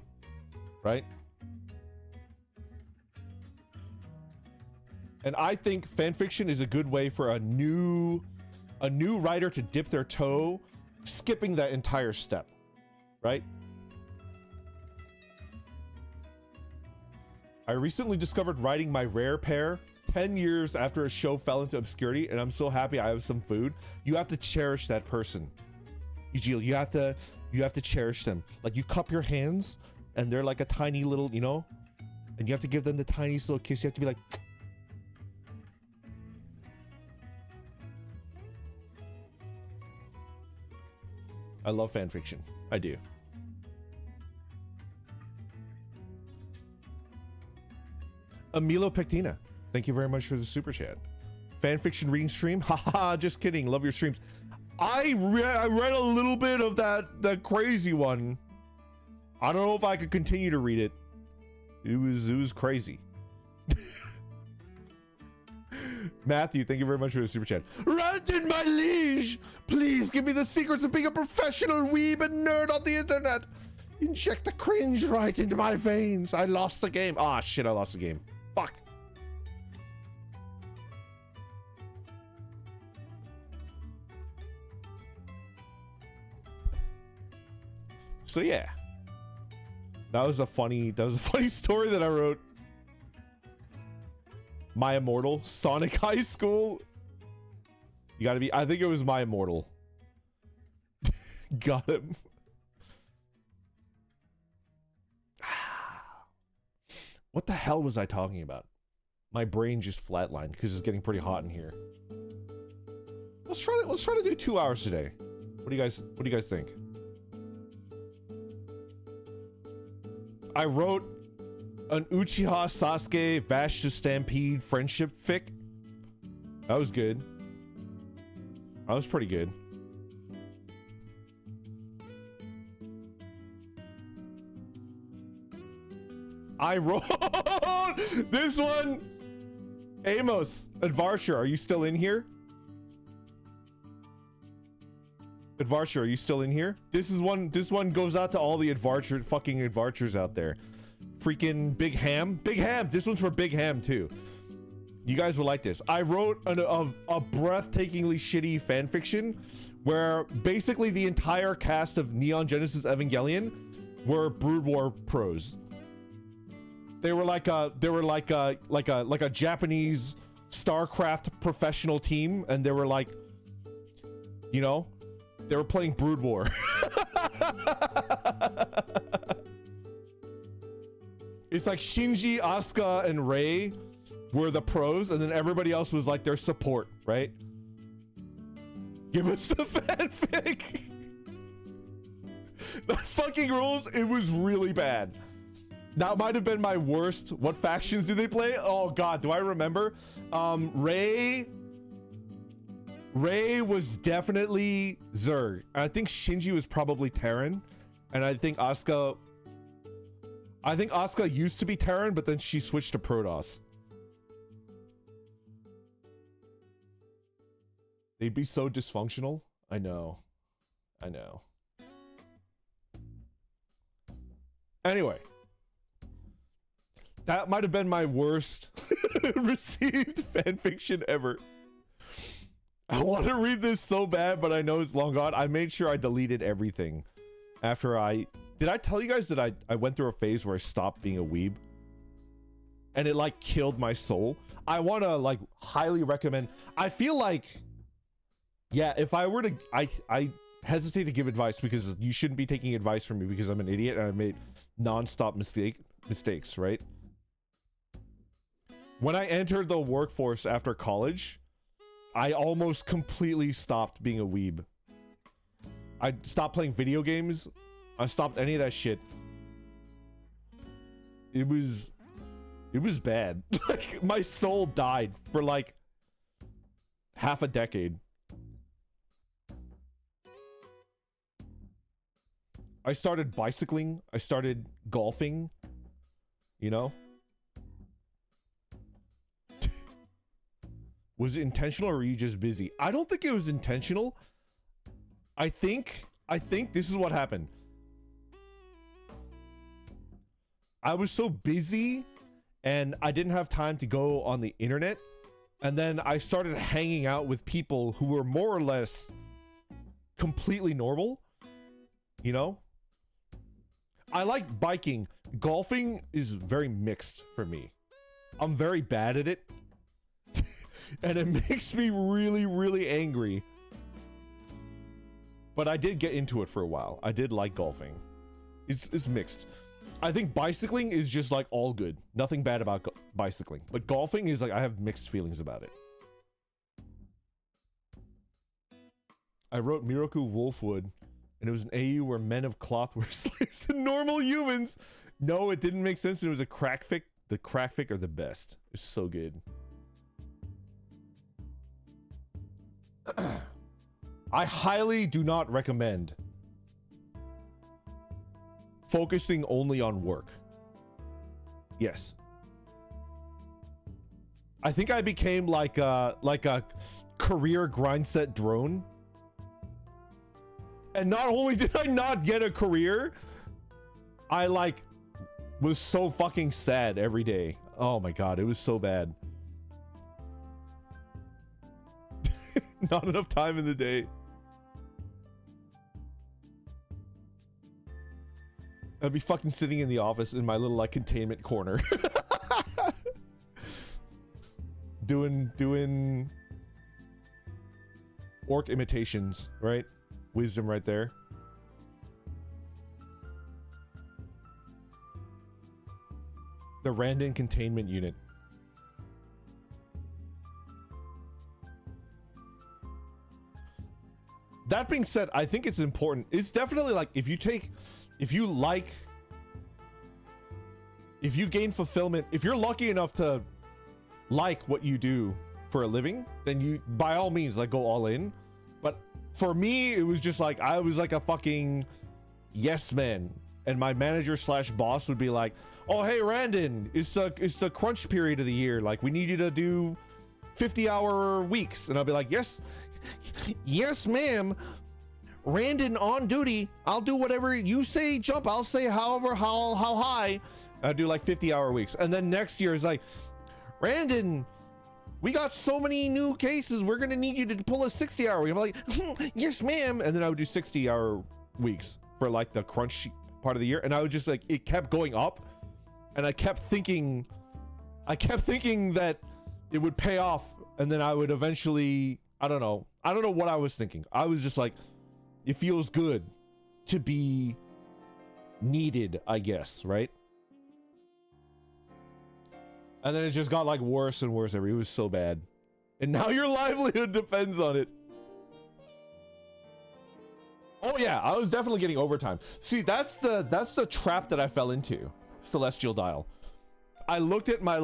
S1: And I think fanfiction is a good way for a new writer to dip their toe, skipping that entire step, right? I recently discovered writing my rare pair 10 years after a show fell into obscurity, and I'm so happy I have some food. You have to cherish that person, Eugil. You have to cherish them. Like you cup your hands, and they're like a tiny little, you know, and you have to give them the tiniest little kiss. You have to be like, I love fan fiction. I do. Emilio Pectina, thank you very much for the super chat. Fan fiction reading stream? Haha, just kidding. Love your streams. I read a little bit of that crazy one. I don't know if I could continue to read it. It was crazy. Matthew, thank you very much for the super chat. Ranted, my liege! Please give me the secrets of being a professional weeb and nerd on the internet. Inject the cringe right into my veins. I lost the game. Ah, shit, I lost the game. Fuck. So yeah. That was a funny story that I wrote. My Immortal, Sonic High School. You gotta be, I think it was My Immortal. Got him. What the hell was I talking about? my brain just flatlined because it's getting pretty hot in here. Let's try to do 2 hours today. What do you guys think? I wrote an Uchiha Sasuke Vashta Stampede friendship fic. That was good. That was pretty good. I wrote this one. Amos, Advarsha, are you still in here? Advarsha, are you still in here? This one goes out to all the fucking Advarchers out there. Freaking Big Ham. Big Ham, this one's for Big Ham too. You guys will like this. I wrote a breathtakingly shitty fanfiction where basically the entire cast of Neon Genesis Evangelion were Brood War pros. They were like a Japanese StarCraft professional team, and they were like, you know, they were playing Brood War. It's like Shinji, Asuka, and Rei were the pros, and then everybody else was like their support, right? Give us the fanfic. That fucking rules. It was really bad. That might have been my worst. What factions do they play? Oh god, do I remember? Rei was definitely Zerg. I think Shinji was probably Terran, and I think Asuka used to be Terran, but then she switched to Protoss. They'd be so dysfunctional. I know. Anyway, that might have been my worst received fanfiction ever. I want to read this so bad, but I know it's long gone. I made sure I deleted everything after did I tell you guys that I went through a phase where I stopped being a weeb? And it like killed my soul. I want to like highly recommend. I feel like, yeah, if I were to, I hesitate to give advice because you shouldn't be taking advice from me because I'm an idiot and I've made non-stop mistakes, right? When I entered the workforce after college, I almost completely stopped being a weeb. I stopped playing video games. I stopped any of that shit. It was bad. Like my soul died for like half a decade. I started bicycling. I started golfing. You know? Was it intentional or were you just busy? I don't think it was intentional. I think this is what happened. I was so busy and I didn't have time to go on the internet. And then I started hanging out with people who were more or less completely normal. You know? I like biking. Golfing is very mixed for me. I'm very bad at it. And it makes me really, really angry. But I did get into it for a while. I did like golfing. It's mixed. I think bicycling is just like all good. Nothing bad about bicycling. But golfing is like, I have mixed feelings about it. I wrote Miroku Wolfwood, and it was an AU where men of cloth were slaves to normal humans. No, it didn't make sense. It was a crack fic. The crack fic are the best. It's so good. I highly do not recommend focusing only on work. Yes. I think I became like a career grindset drone. And not only did I not get a career, I like was so fucking sad every day. Oh my god, it was so bad. Not enough time in the day. I'd be fucking sitting in the office in my little like containment corner. doing orc imitations, right? Wisdom right there. The Randon containment unit. That being said, I think it's important. It's definitely like if you gain fulfillment, if you're lucky enough to like what you do for a living, then you by all means like go all in. But for me, it was just like I was like a fucking yes man, and my manager slash boss would be like, oh hey Randon, it's the crunch period of the year, like we need you to do 50-hour weeks, and I'll be like, yes ma'am, Randon on duty, I'll do whatever you say jump, I'll say how high. I do like 50-hour weeks, and then next year is like, Randon, we got so many new cases, we're gonna need you to pull a 60-hour week. I'm like, yes ma'am, and then I would do 60-hour weeks for like the crunch part of the year, and I would just like, it kept going up, and I kept thinking that it would pay off, and then I would eventually, I don't know what I was thinking. I was just like, it feels good to be needed, I guess, right? And then it just got like worse and worse. It was so bad, and now your livelihood depends on it. Oh yeah, I was definitely getting overtime. See, that's the trap that I fell into, Celestial Dial. I looked at my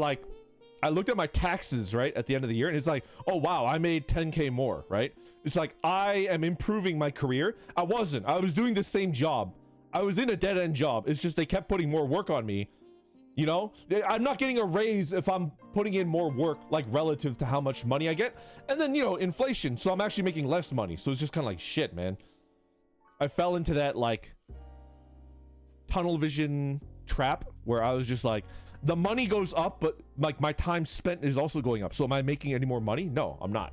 S1: taxes, right, at the end of the year, and it's like, oh wow, I made 10k more, right? It's like I am improving my career. I wasn't. I was doing the same job. I was in a dead-end job. It's just they kept putting more work on me. You know, I'm not getting a raise if I'm putting in more work, like relative to how much money I get. And then, you know, inflation. So I'm actually making less money. So it's just kind of like, shit, man. I fell into that like tunnel vision trap where I was just like, the money goes up, but like my time spent is also going up. So am I making any more money? No, I'm not.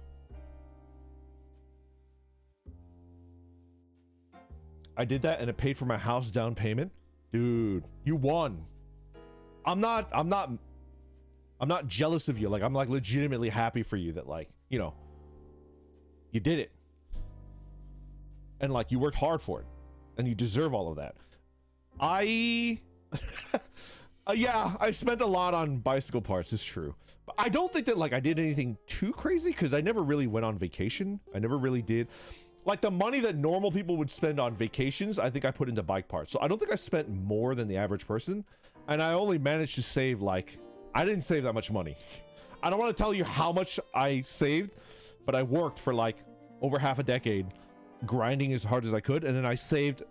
S1: I did that and it paid for my house down payment. Dude, you won. I'm not jealous of you. Like, I'm like legitimately happy for you that, like, you know, you did it. And like you worked hard for it and you deserve all of that. Yeah, I spent a lot on bicycle parts, it's true. But I don't think that like I did anything too crazy because I never really went on vacation. I never really did. Like the money that normal people would spend on vacations, I think I put into bike parts. So I don't think I spent more than the average person. And I only managed to save like, I didn't save that much money. I don't want to tell you how much I saved, but I worked for like over half a decade, grinding as hard as I could. And then I saved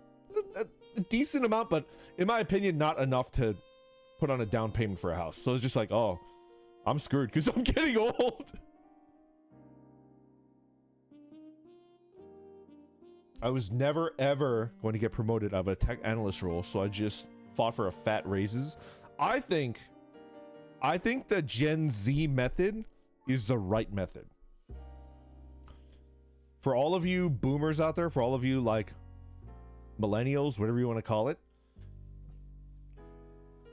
S1: a decent amount, but in my opinion, not enough to put on a down payment for a house. So it's just like, oh, I'm screwed because I'm getting old. I was never ever going to get promoted out of a tech analyst role, so I just fought for a fat raises. I think the Gen Z method is the right method. For all of you boomers out there, for all of you like millennials, whatever you want to call it,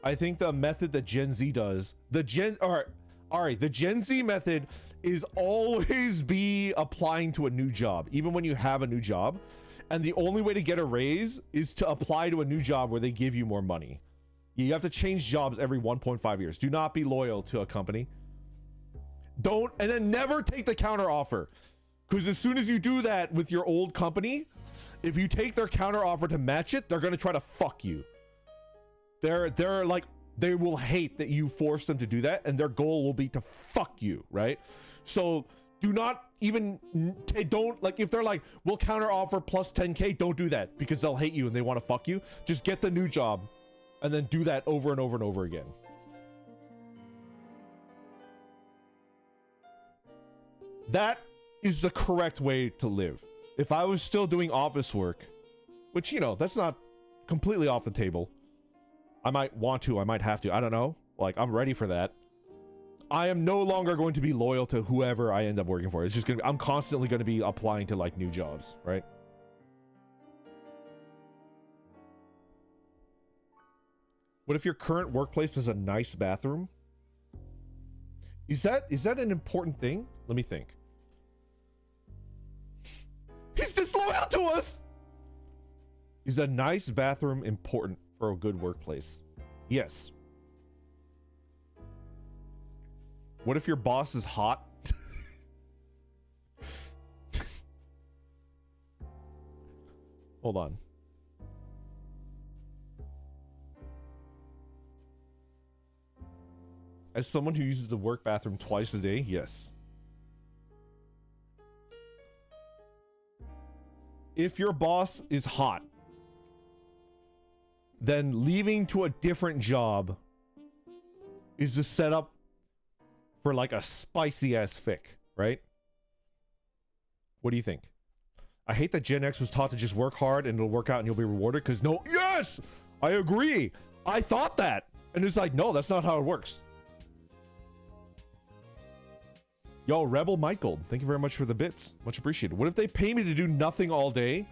S1: I think the method that Gen Z does, the Gen Z method is always be applying to a new job, even when you have a new job. And the only way to get a raise is to apply to a new job where they give you more money. You have to change jobs every 1.5 years. Do not be loyal to a company. And then never take the counter offer. Because as soon as you do that with your old company, if you take their counter offer to match it, they're going to try to fuck you. They're like, they will hate that you force them to do that, and their goal will be to fuck you, right? So do not even, don't, like, if they're like, we'll counter offer plus 10k, don't do that because they'll hate you and they want to fuck you. Just get the new job and then do that over and over and over again. That is the correct way to live. If I was still doing office work, which, you know, that's not completely off the table. I might want to, I might have to, I don't know. Like, I'm ready for that. I am no longer going to be loyal to whoever I end up working for. It's just gonna be, I'm constantly going to be applying to like new jobs, right? What if your current workplace has a nice bathroom? Is that an important thing? Let me think. He's disloyal to us! Is a nice bathroom important for a good workplace? Yes. What if your boss is hot? Hold on. As someone who uses the work bathroom twice a day, yes. If your boss is hot, then leaving to a different job is the setup for like a spicy ass fic, right? What do you think? I hate that Gen X was taught to just work hard and it'll work out and you'll be rewarded, because no, yes, I agree. I thought that. And it's like, no, that's not how it works. Yo, Rebel Michael, thank you very much for the bits. Much appreciated. What if they pay me to do nothing all day?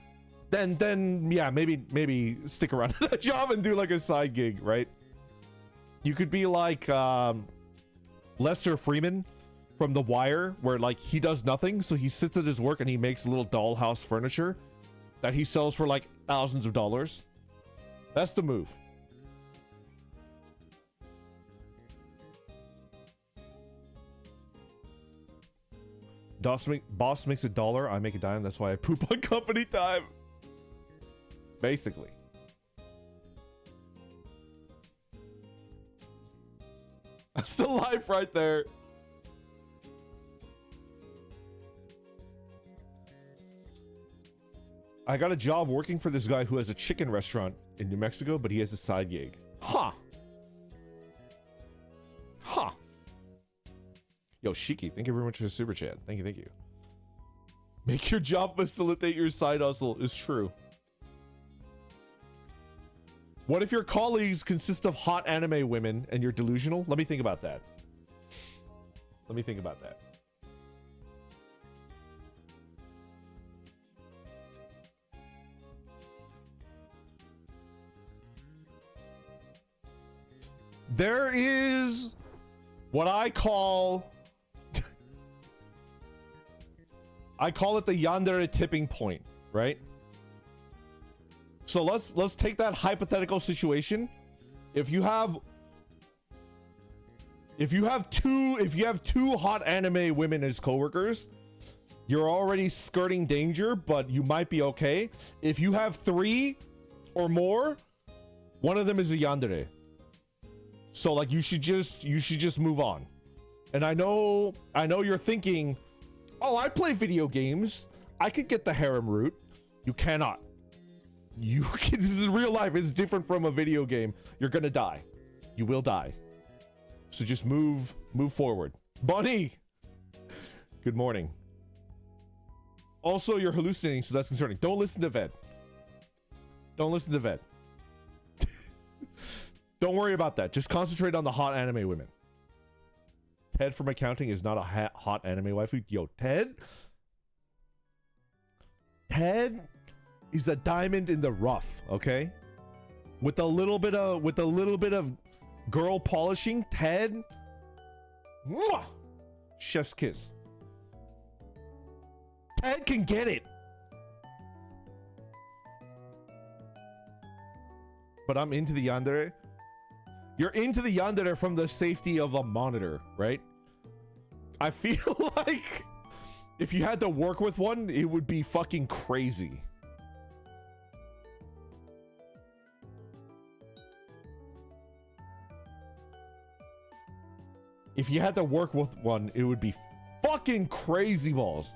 S1: Then yeah, maybe stick around at that job and do like a side gig, right? You could be like Lester Freeman from The Wire, where like he does nothing, so he sits at his work and he makes little dollhouse furniture that he sells for like thousands of dollars. That's the move. Boss makes $1, I make a dime. That's why I poop on company time. Basically. That's the life right there. I got a job working for this guy who has a chicken restaurant in New Mexico, but he has a side gig. Huh. Huh. Yo, Shiki, thank you very much for the super chat. Thank you, thank you. Make your job facilitate your side hustle is true. What if your colleagues consist of hot anime women and you're delusional? Let me think about that. Let me think about that. There is what I call it the yandere tipping point, right? So let's take that hypothetical situation. If you have two hot anime women as coworkers, you're already skirting danger, but you might be okay. If you have 3 or more, one of them is a yandere. So like you should just move on. And I know you're thinking, oh, I play video games. I could get the harem route. You cannot. This is real life. It's different from a video game. You're gonna die. You will die. So just move forward. Bunny! Good morning. Also, you're hallucinating, so that's concerning. Don't listen to Ved. Don't listen to Ved. Don't worry about that. Just concentrate on the hot anime women. Ted from accounting is not a hot anime waifu. Yo, Ted is a diamond in the rough, okay? With a little bit of girl polishing, Ted, mwah, chef's kiss. Ted can get it. But I'm into the yandere. You're into the yandere from the safety of a monitor, right? I feel like if you had to work with one, it would be fucking crazy. If you had to work with one, it would be fucking crazy balls.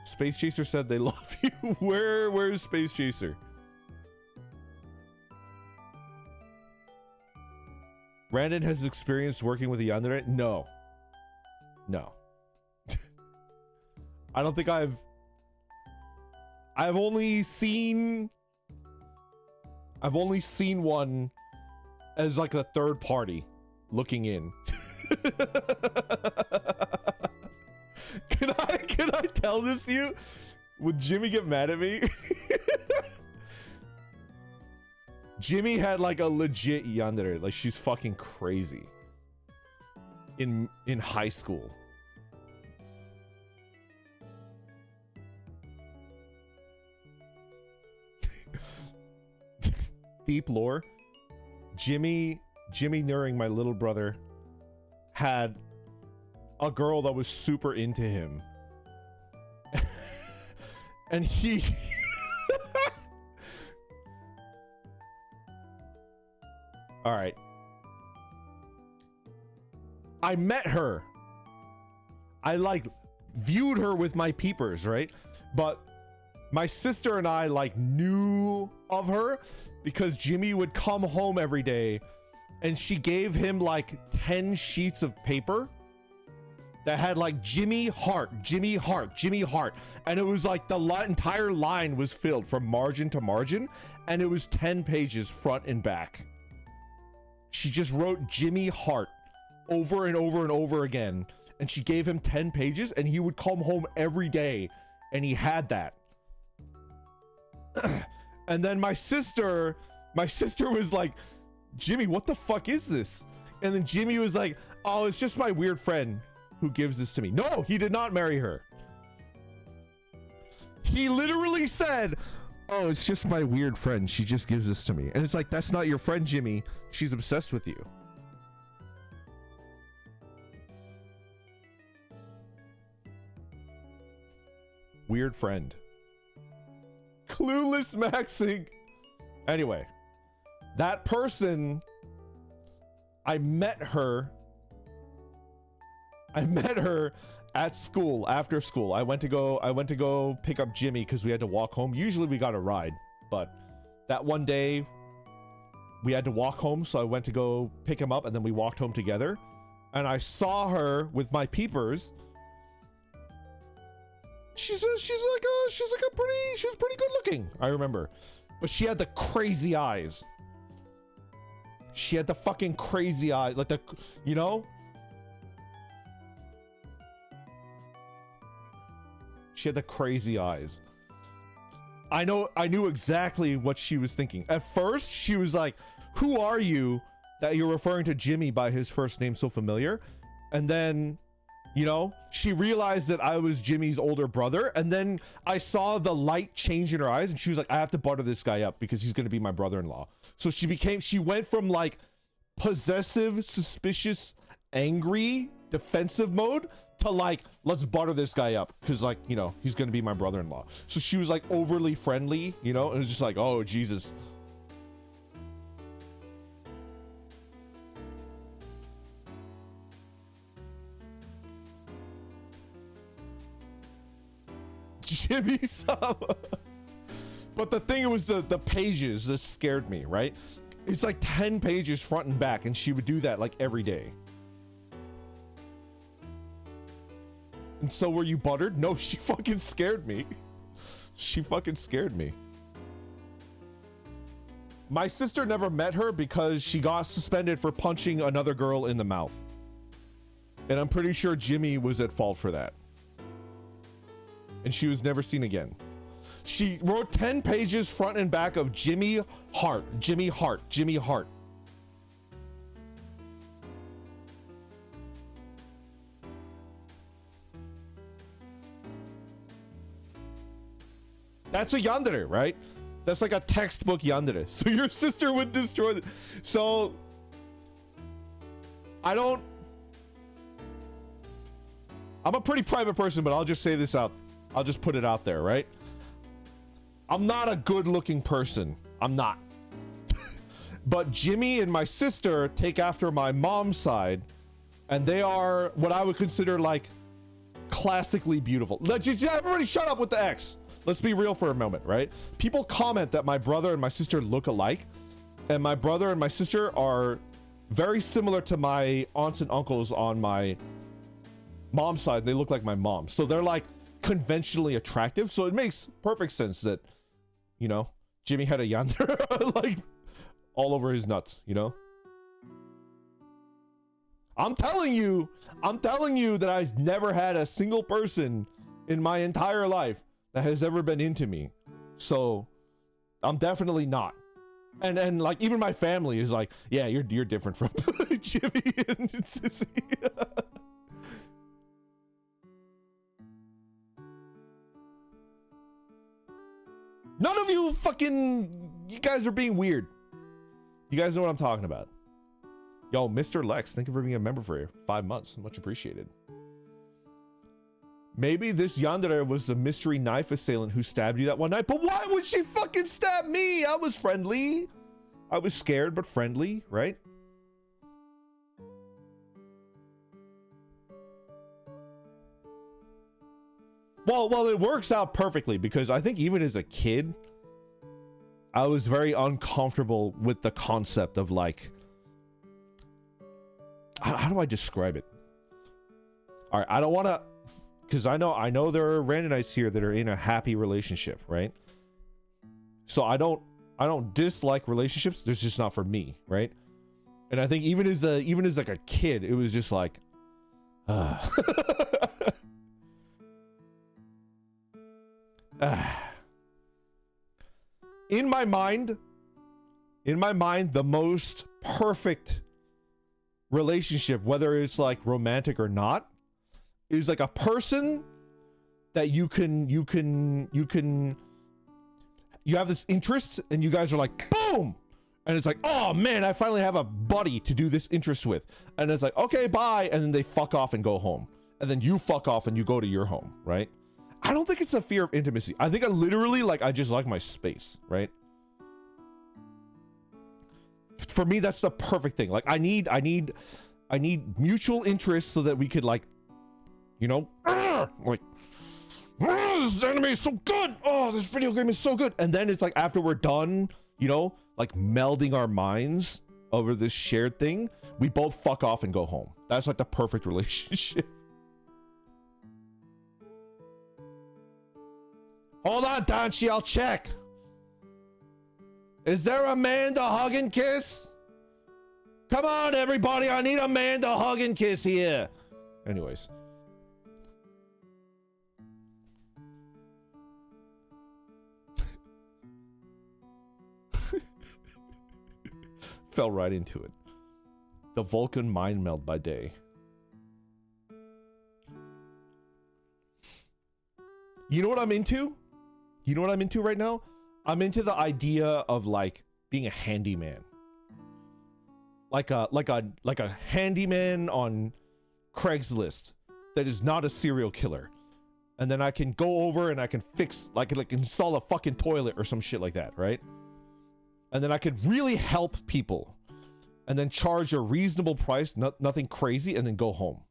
S1: Space Chaser said they love you. Where's Space Chaser? Brandon has experience working with a yandere? No. I don't think I've only seen one as like a third party looking in. Can I tell this to you? Would Jimmy get mad at me? Jimmy had like a legit yandere. Like she's fucking crazy. In high school. Deep lore. Jimmy Nuring, my little brother, had a girl that was super into him. And All right. I met her. I like viewed her with my peepers, right? But my sister and I like knew of her because Jimmy would come home every day and she gave him like 10 sheets of paper that had like Jimmy Hart, Jimmy Hart, Jimmy Hart. And it was like the entire line was filled from margin to margin. And it was 10 pages front and back. She just wrote Jimmy Hart over and over and over again. And she gave him 10 pages and he would come home every day and he had that. And then my sister was like, Jimmy, what the fuck is this? And then Jimmy was like, oh, it's just my weird friend who gives this to me. No, he did not marry her. He literally said, oh, it's just my weird friend. She just gives this to me. And it's like, that's not your friend, Jimmy. She's obsessed with you. Weird friend. Clueless maxing. Anyway, that person, I met her at school, after school. I went to go pick up Jimmy because we had to walk home. Usually we got a ride, but that one day we had to walk home, so I went to go pick him up and then we walked home together. And I saw her with my peepers. She was pretty good looking, I remember. But she had the crazy eyes. She had the fucking crazy eyes, like the, you know? She had the crazy eyes. I knew exactly what she was thinking. At first, she was like, who are you that you're referring to Jimmy by his first name so familiar? And then, you know, she realized that I was Jimmy's older brother. And then I saw the light change in her eyes and she was like, I have to butter this guy up because he's going to be my brother-in-law. So she went from like possessive, suspicious, angry, defensive mode to like, let's butter this guy up because, like, you know, he's going to be my brother-in-law. So she was like overly friendly, you know, and it was just like, oh, Jesus. Jimmy Sama. But the thing was the pages that scared me, right? It's like 10 pages front and back, and she would do that like every day. And so were you buttered? No, she fucking scared me. She fucking scared me. My sister never met her because she got suspended for punching another girl in the mouth. And I'm pretty sure Jimmy was at fault for that. And she was never seen again. She wrote 10 pages front and back of Jimmy Hart, Jimmy Hart, Jimmy Hart. That's a yandere, right? That's like a textbook yandere. So your sister would destroy the... So I'm a pretty private person, but I'll just say this out. I'll just put it out there, right? I'm not a good looking person. I'm not. But Jimmy and my sister take after my mom's side, and they are what I would consider like classically beautiful. Everybody shut up with the X. Let's be real for a moment, right? People comment that my brother and my sister look alike, and my brother and my sister are very similar to my aunts and uncles on my mom's side. They look like my mom. So they're like conventionally attractive. So it makes perfect sense that, you know, Jimmy had a yandere like all over his nuts, you know? I'm telling you that I've never had a single person in my entire life that has ever been into me. So I'm definitely not. And like even my family is like, yeah, you're different from Jimmy and Sissy. None of you you guys are being weird. You guys know what I'm talking about. Yo, Mr. Lex, thank you for being a member for 5 months. Much appreciated. Maybe this yandere was the mystery knife assailant who stabbed you that one night, but why would she fucking stab me? I was friendly. I was scared but friendly, right? Well, it works out perfectly because I think even as a kid, I was very uncomfortable with the concept of like, how do I describe it? All right, I don't want to, because I know there are Randonites here that are in a happy relationship, right? So I don't dislike relationships. They're just not for me, right? And I think even as like a kid, it was just like, in my mind, the most perfect relationship, whether it's like romantic or not, is like a person that you have this interest and you guys are like, boom, and it's like, oh man, I finally have a buddy to do this interest with, and it's like, okay, bye, and then they fuck off and go home, and then you fuck off and you go to your home, right? I don't think it's a fear of intimacy. I think I literally I just like my space, right? For me, that's the perfect thing. Like I need mutual interest so that we could like, you know, this anime is so good. Oh, this video game is so good. And then it's like after we're done, you know, like melding our minds over this shared thing, we both fuck off and go home. That's like the perfect relationship. Hold on, Danchi, I'll check. Is there a man to hug and kiss? Come on, everybody, I need a man to hug and kiss here. Anyways. Fell right into it. The Vulcan mind meld by day. You know what I'm into? You know what I'm into right now? I'm into the idea of like being a handyman. Like a handyman on Craigslist that is not a serial killer. And then I can go over and I can fix, like install a fucking toilet or some shit like that, right? And then I could really help people. And then charge a reasonable price, nothing crazy, and then go home.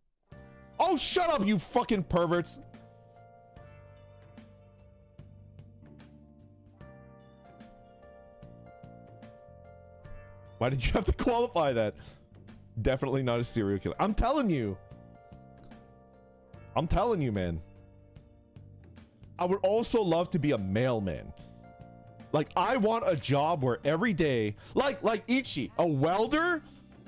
S1: Oh, shut up, you fucking perverts! Why did you have to qualify that? Definitely not a serial killer. I'm telling you. I'm telling you, man. I would also love to be a mailman. Like, I want a job where every day, like Ichi, a welder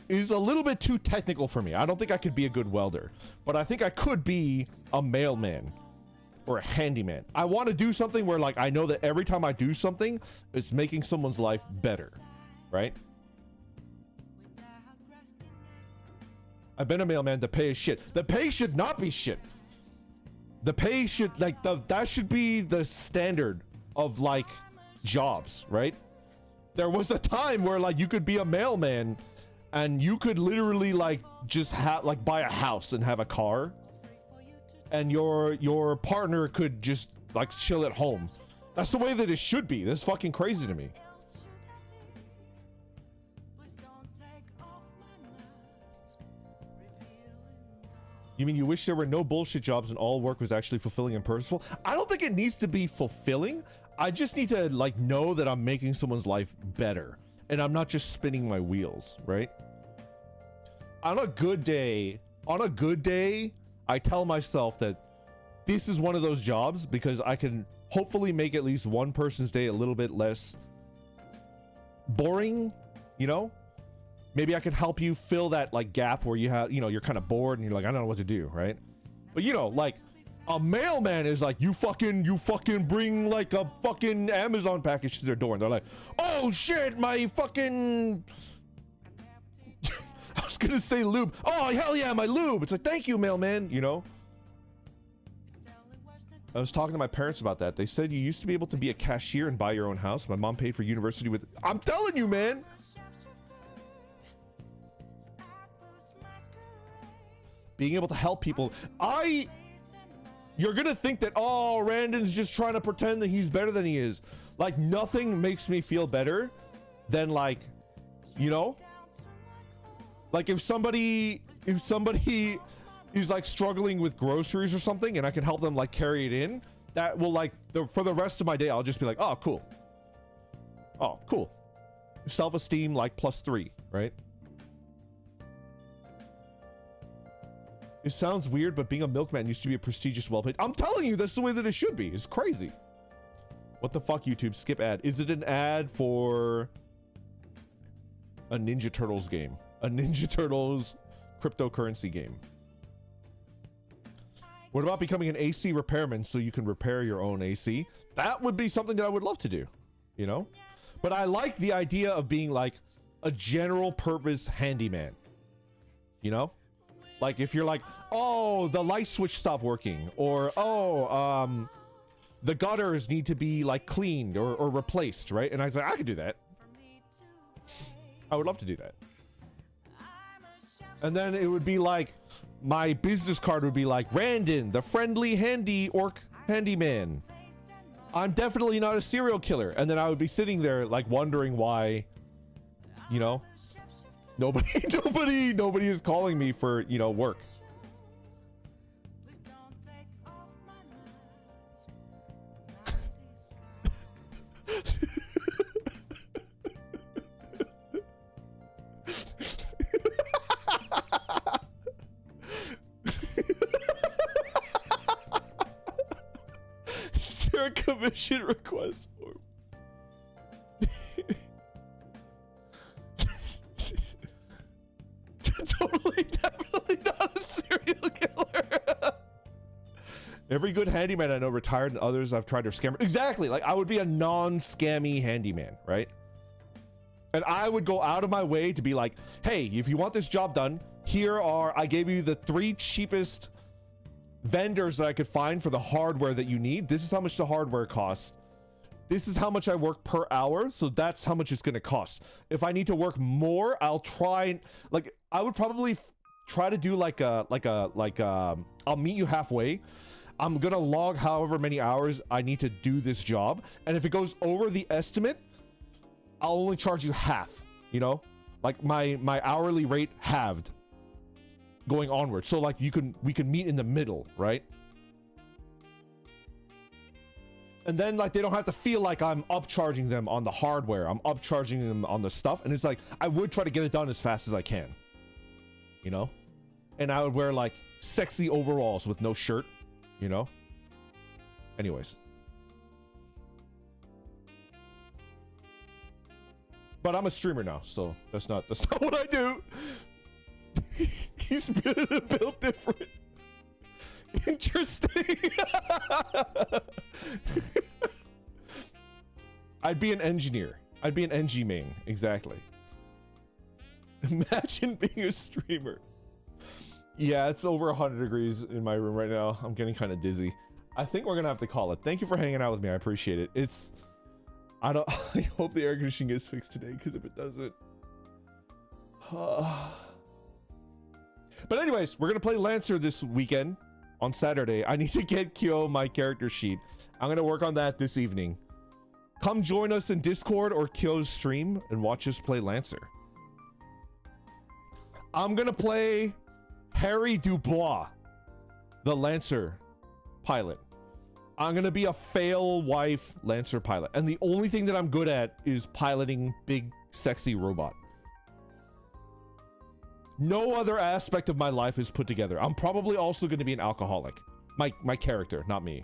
S1: is a little bit too technical for me. I don't think I could be a good welder, but I think I could be a mailman or a handyman. I want to do something where like, I know that every time I do something, it's making someone's life better, right? I've been a mailman. The pay is shit. The pay should not be shit. The pay should that should be the standard of like jobs, right? There was a time where like you could be a mailman and you could literally like just have like buy a house and have a car, and your partner could just like chill at home. That's the way that it should be. That's fucking crazy to me. You mean you wish there were no bullshit jobs and all work was actually fulfilling and purposeful? I don't think it needs to be fulfilling. I just need to like know that I'm making someone's life better and I'm not just spinning my wheels, right? On a good day, I tell myself that this is one of those jobs because I can hopefully make at least one person's day a little bit less boring, you know? Maybe I can help you fill that like gap where you have, you know, you're kind of bored and you're like, I don't know what to do, right? But you know, like a mailman is like, you fucking bring like a fucking Amazon package to their door and they're like, oh shit, my fucking I was gonna say lube. Oh hell yeah, my lube. It's like, thank you, mailman, you know? I was talking to my parents about that. They said you used to be able to be a cashier and buy your own house. My mom paid for university with, I'm telling you, man. Being able to help people. You're gonna think that, oh, Randon's just trying to pretend that he's better than he is. Like, nothing makes me feel better than like You know? Like if somebody is like struggling with groceries or something and I can help them like carry it in, that will like for the rest of my day I'll just be like, oh cool. Oh cool. Self-esteem like +3, right? It sounds weird, but being a milkman used to be a prestigious, well-paid. I'm telling you, that's the way that it should be. It's crazy. What the fuck, YouTube? Skip ad. Is it an ad for a Ninja Turtles game? A Ninja Turtles cryptocurrency game? What about becoming an AC repairman so you can repair your own AC? That would be something that I would love to do, you know? But I like the idea of being like a general purpose handyman, you know? Like if you're like, oh, the light switch stopped working, or oh, the gutters need to be like cleaned or replaced, right? And I was like, I could do that. I would love to do that. And then it would be like, my business card would be like, Randon, the friendly handy orc handyman. I'm definitely not a serial killer. And then I would be sitting there like wondering why, you know, nobody is calling me for, you know, work. Is there a commission request form? Totally, definitely not a serial killer. Every good handyman I know retired, and others I've tried to scam. Exactly, like I would be a non-scammy handyman, right? And I would go out of my way to be like, hey, if you want this job done, I gave you the 3 cheapest vendors that I could find for the hardware that you need. This is how much the hardware costs. This is how much I work per hour, so that's how much it's going to cost. If I need to work more, I'll try, like I would probably try to do I'll meet you halfway. I'm going to log however many hours I need to do this job, and if it goes over the estimate, I'll only charge you half, you know? Like my hourly rate halved going onward. So like we can meet in the middle, right? And then like they don't have to feel like I'm upcharging them on the hardware. I'm upcharging them on the stuff. And it's like I would try to get it done as fast as I can. You know? And I would wear like sexy overalls with no shirt, you know? Anyways. But I'm a streamer now, so that's not what I do. He's built different. Interesting. I'd be an engineer. I'd be an NG main. Exactly. Imagine being a streamer. Yeah, it's over 100 degrees in my room right now. I'm getting kind of dizzy. I think we're gonna have to call it. Thank you for hanging out with me. I appreciate it. I hope the air conditioning is fixed today, because if it doesn't. But anyways, we're gonna play Lancer this weekend on Saturday. I need to get Kyo my character sheet. I'm gonna work on that this evening. Come join us in Discord or Kyo's stream and watch us play Lancer. I'm gonna play Harry Dubois, the Lancer pilot. I'm gonna be a fail wife Lancer pilot, and the only thing that I'm good at is piloting big sexy robot. No other aspect of my life is put together. I'm probably also going to be an alcoholic. My character, not me.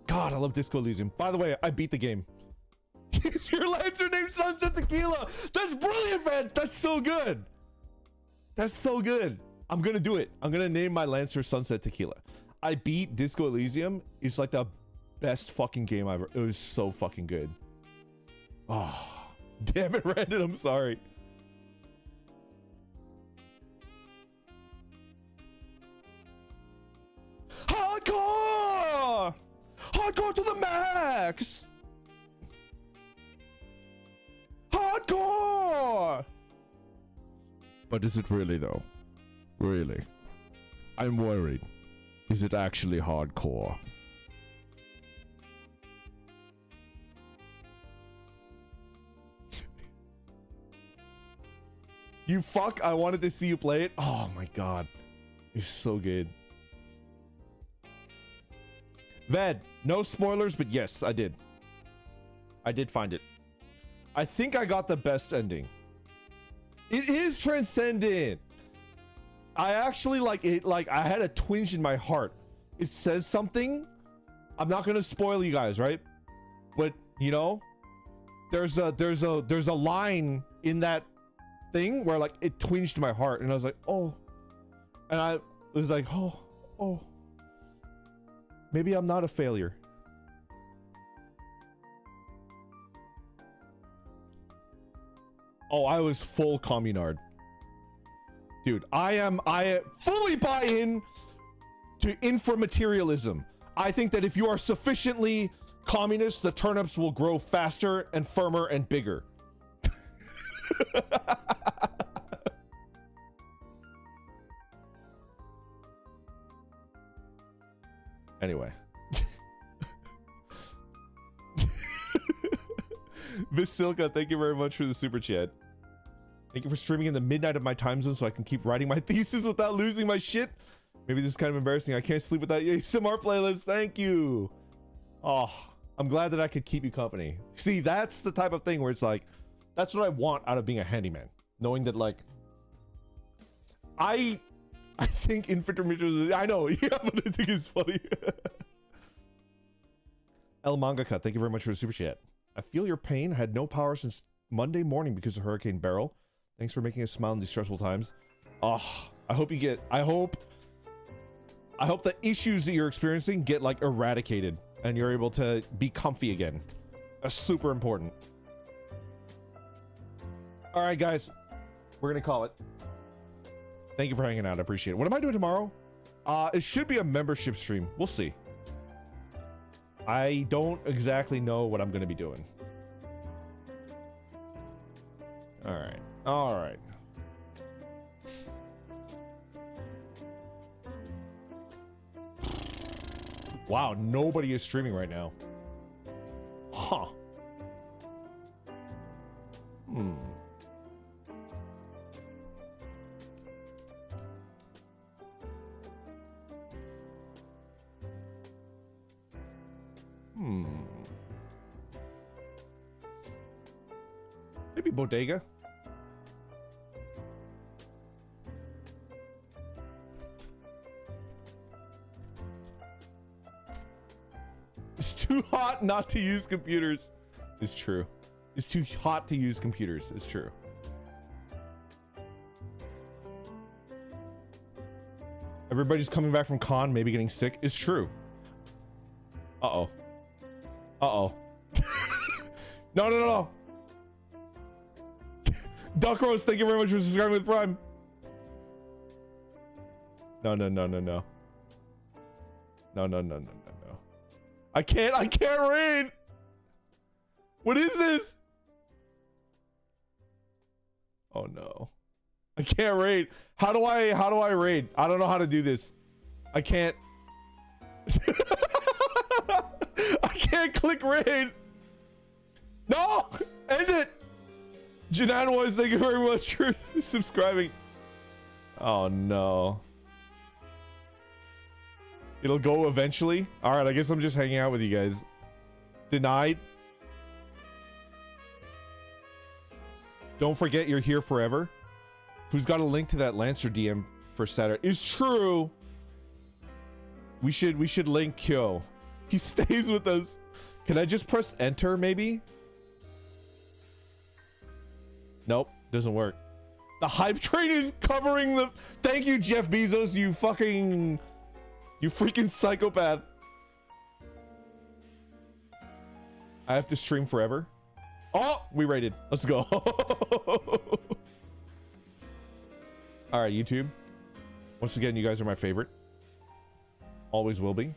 S1: God, I love Disco Elysium. By the way, I beat the game. Is your Lancer named Sunset Tequila? That's brilliant, man. That's so good. That's so good. I'm going to do it. I'm going to name my Lancer Sunset Tequila. I beat Disco Elysium. It's like the best fucking game ever. It was so fucking good. Oh, damn it, Brandon. I'm sorry. Hardcore! Hardcore to the max! Hardcore! But is it really, though? Really? I'm worried. Is it actually hardcore? You fuck. I wanted to see you play it. Oh my god. It's so good. Ved, no spoilers, but yes, I did. I did find it. I think I got the best ending. It is transcendent. I actually like it. Like, I had a twinge in my heart. It says something. I'm not gonna spoil you guys, right? But you know, there's a line in that thing where like it twinged my heart, and I was like, oh, and I was like, oh, maybe I'm not a failure. Oh, I was full communard. Dude, I fully buy in to inframaterialism. I think that if you are sufficiently communist, the turnips will grow faster and firmer and bigger. Anyway. Vasilka, thank you very much for the super chat. Thank you for streaming in the midnight of my time zone so I can keep writing my thesis without losing my shit. Maybe this is kind of embarrassing. I can't sleep without your ASMR playlist. Thank you. Oh, I'm glad that I could keep you company. See, that's the type of thing where it's like, that's what I want out of being a handyman. Knowing that, like, I think infantry, I know, yeah, but I think it's funny. El Mangaka, thank you very much for the super chat. I feel your pain. Had no power since Monday morning because of Hurricane Beryl. Thanks for making us smile in these stressful times. Oh, I hope the issues that you're experiencing get like eradicated and you're able to be comfy again. That's super important. All right, guys, we're gonna call it. Thank you for hanging out. I appreciate it. What am I doing tomorrow? It should be a membership stream. We'll see. I don't exactly know what I'm gonna be doing. All right. All right. Wow, nobody is streaming right now. Huh. Hmm. Maybe Bodega. It's too hot not to use computers. It's true. It's too hot to use computers. It's true. Everybody's coming back from con, maybe getting sick. It's true. Uh-oh. Uh-oh. No. Duck Rose, thank you very much for subscribing with Prime. No. No. I can't read. What is this? Oh no. I can't raid. How do I raid? I don't know how to do this. I can't. I can't click raid. No! End it! Janan was, thank you very much for subscribing. Oh no. It'll go eventually. Alright, I guess I'm just hanging out with you guys. Denied. Don't forget you're here forever. Who's got a link to that Lancer DM for Saturday? It's true. We should link Kyo. He stays with us. Can I just press enter maybe? Nope, doesn't work. The hype train is covering the... Thank you, Jeff Bezos, you freaking psychopath. I have to stream forever. Oh, we raided. Let's go. All right, YouTube. Once again, you guys are my favorite. Always will be.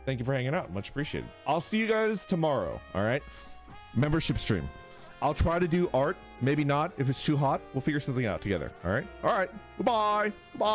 S1: Thank you for hanging out. Much appreciated. I'll see you guys tomorrow. All right. Membership stream. I'll try to do art. Maybe not. If it's too hot, we'll figure something out together. All right. All right. Goodbye. Bye.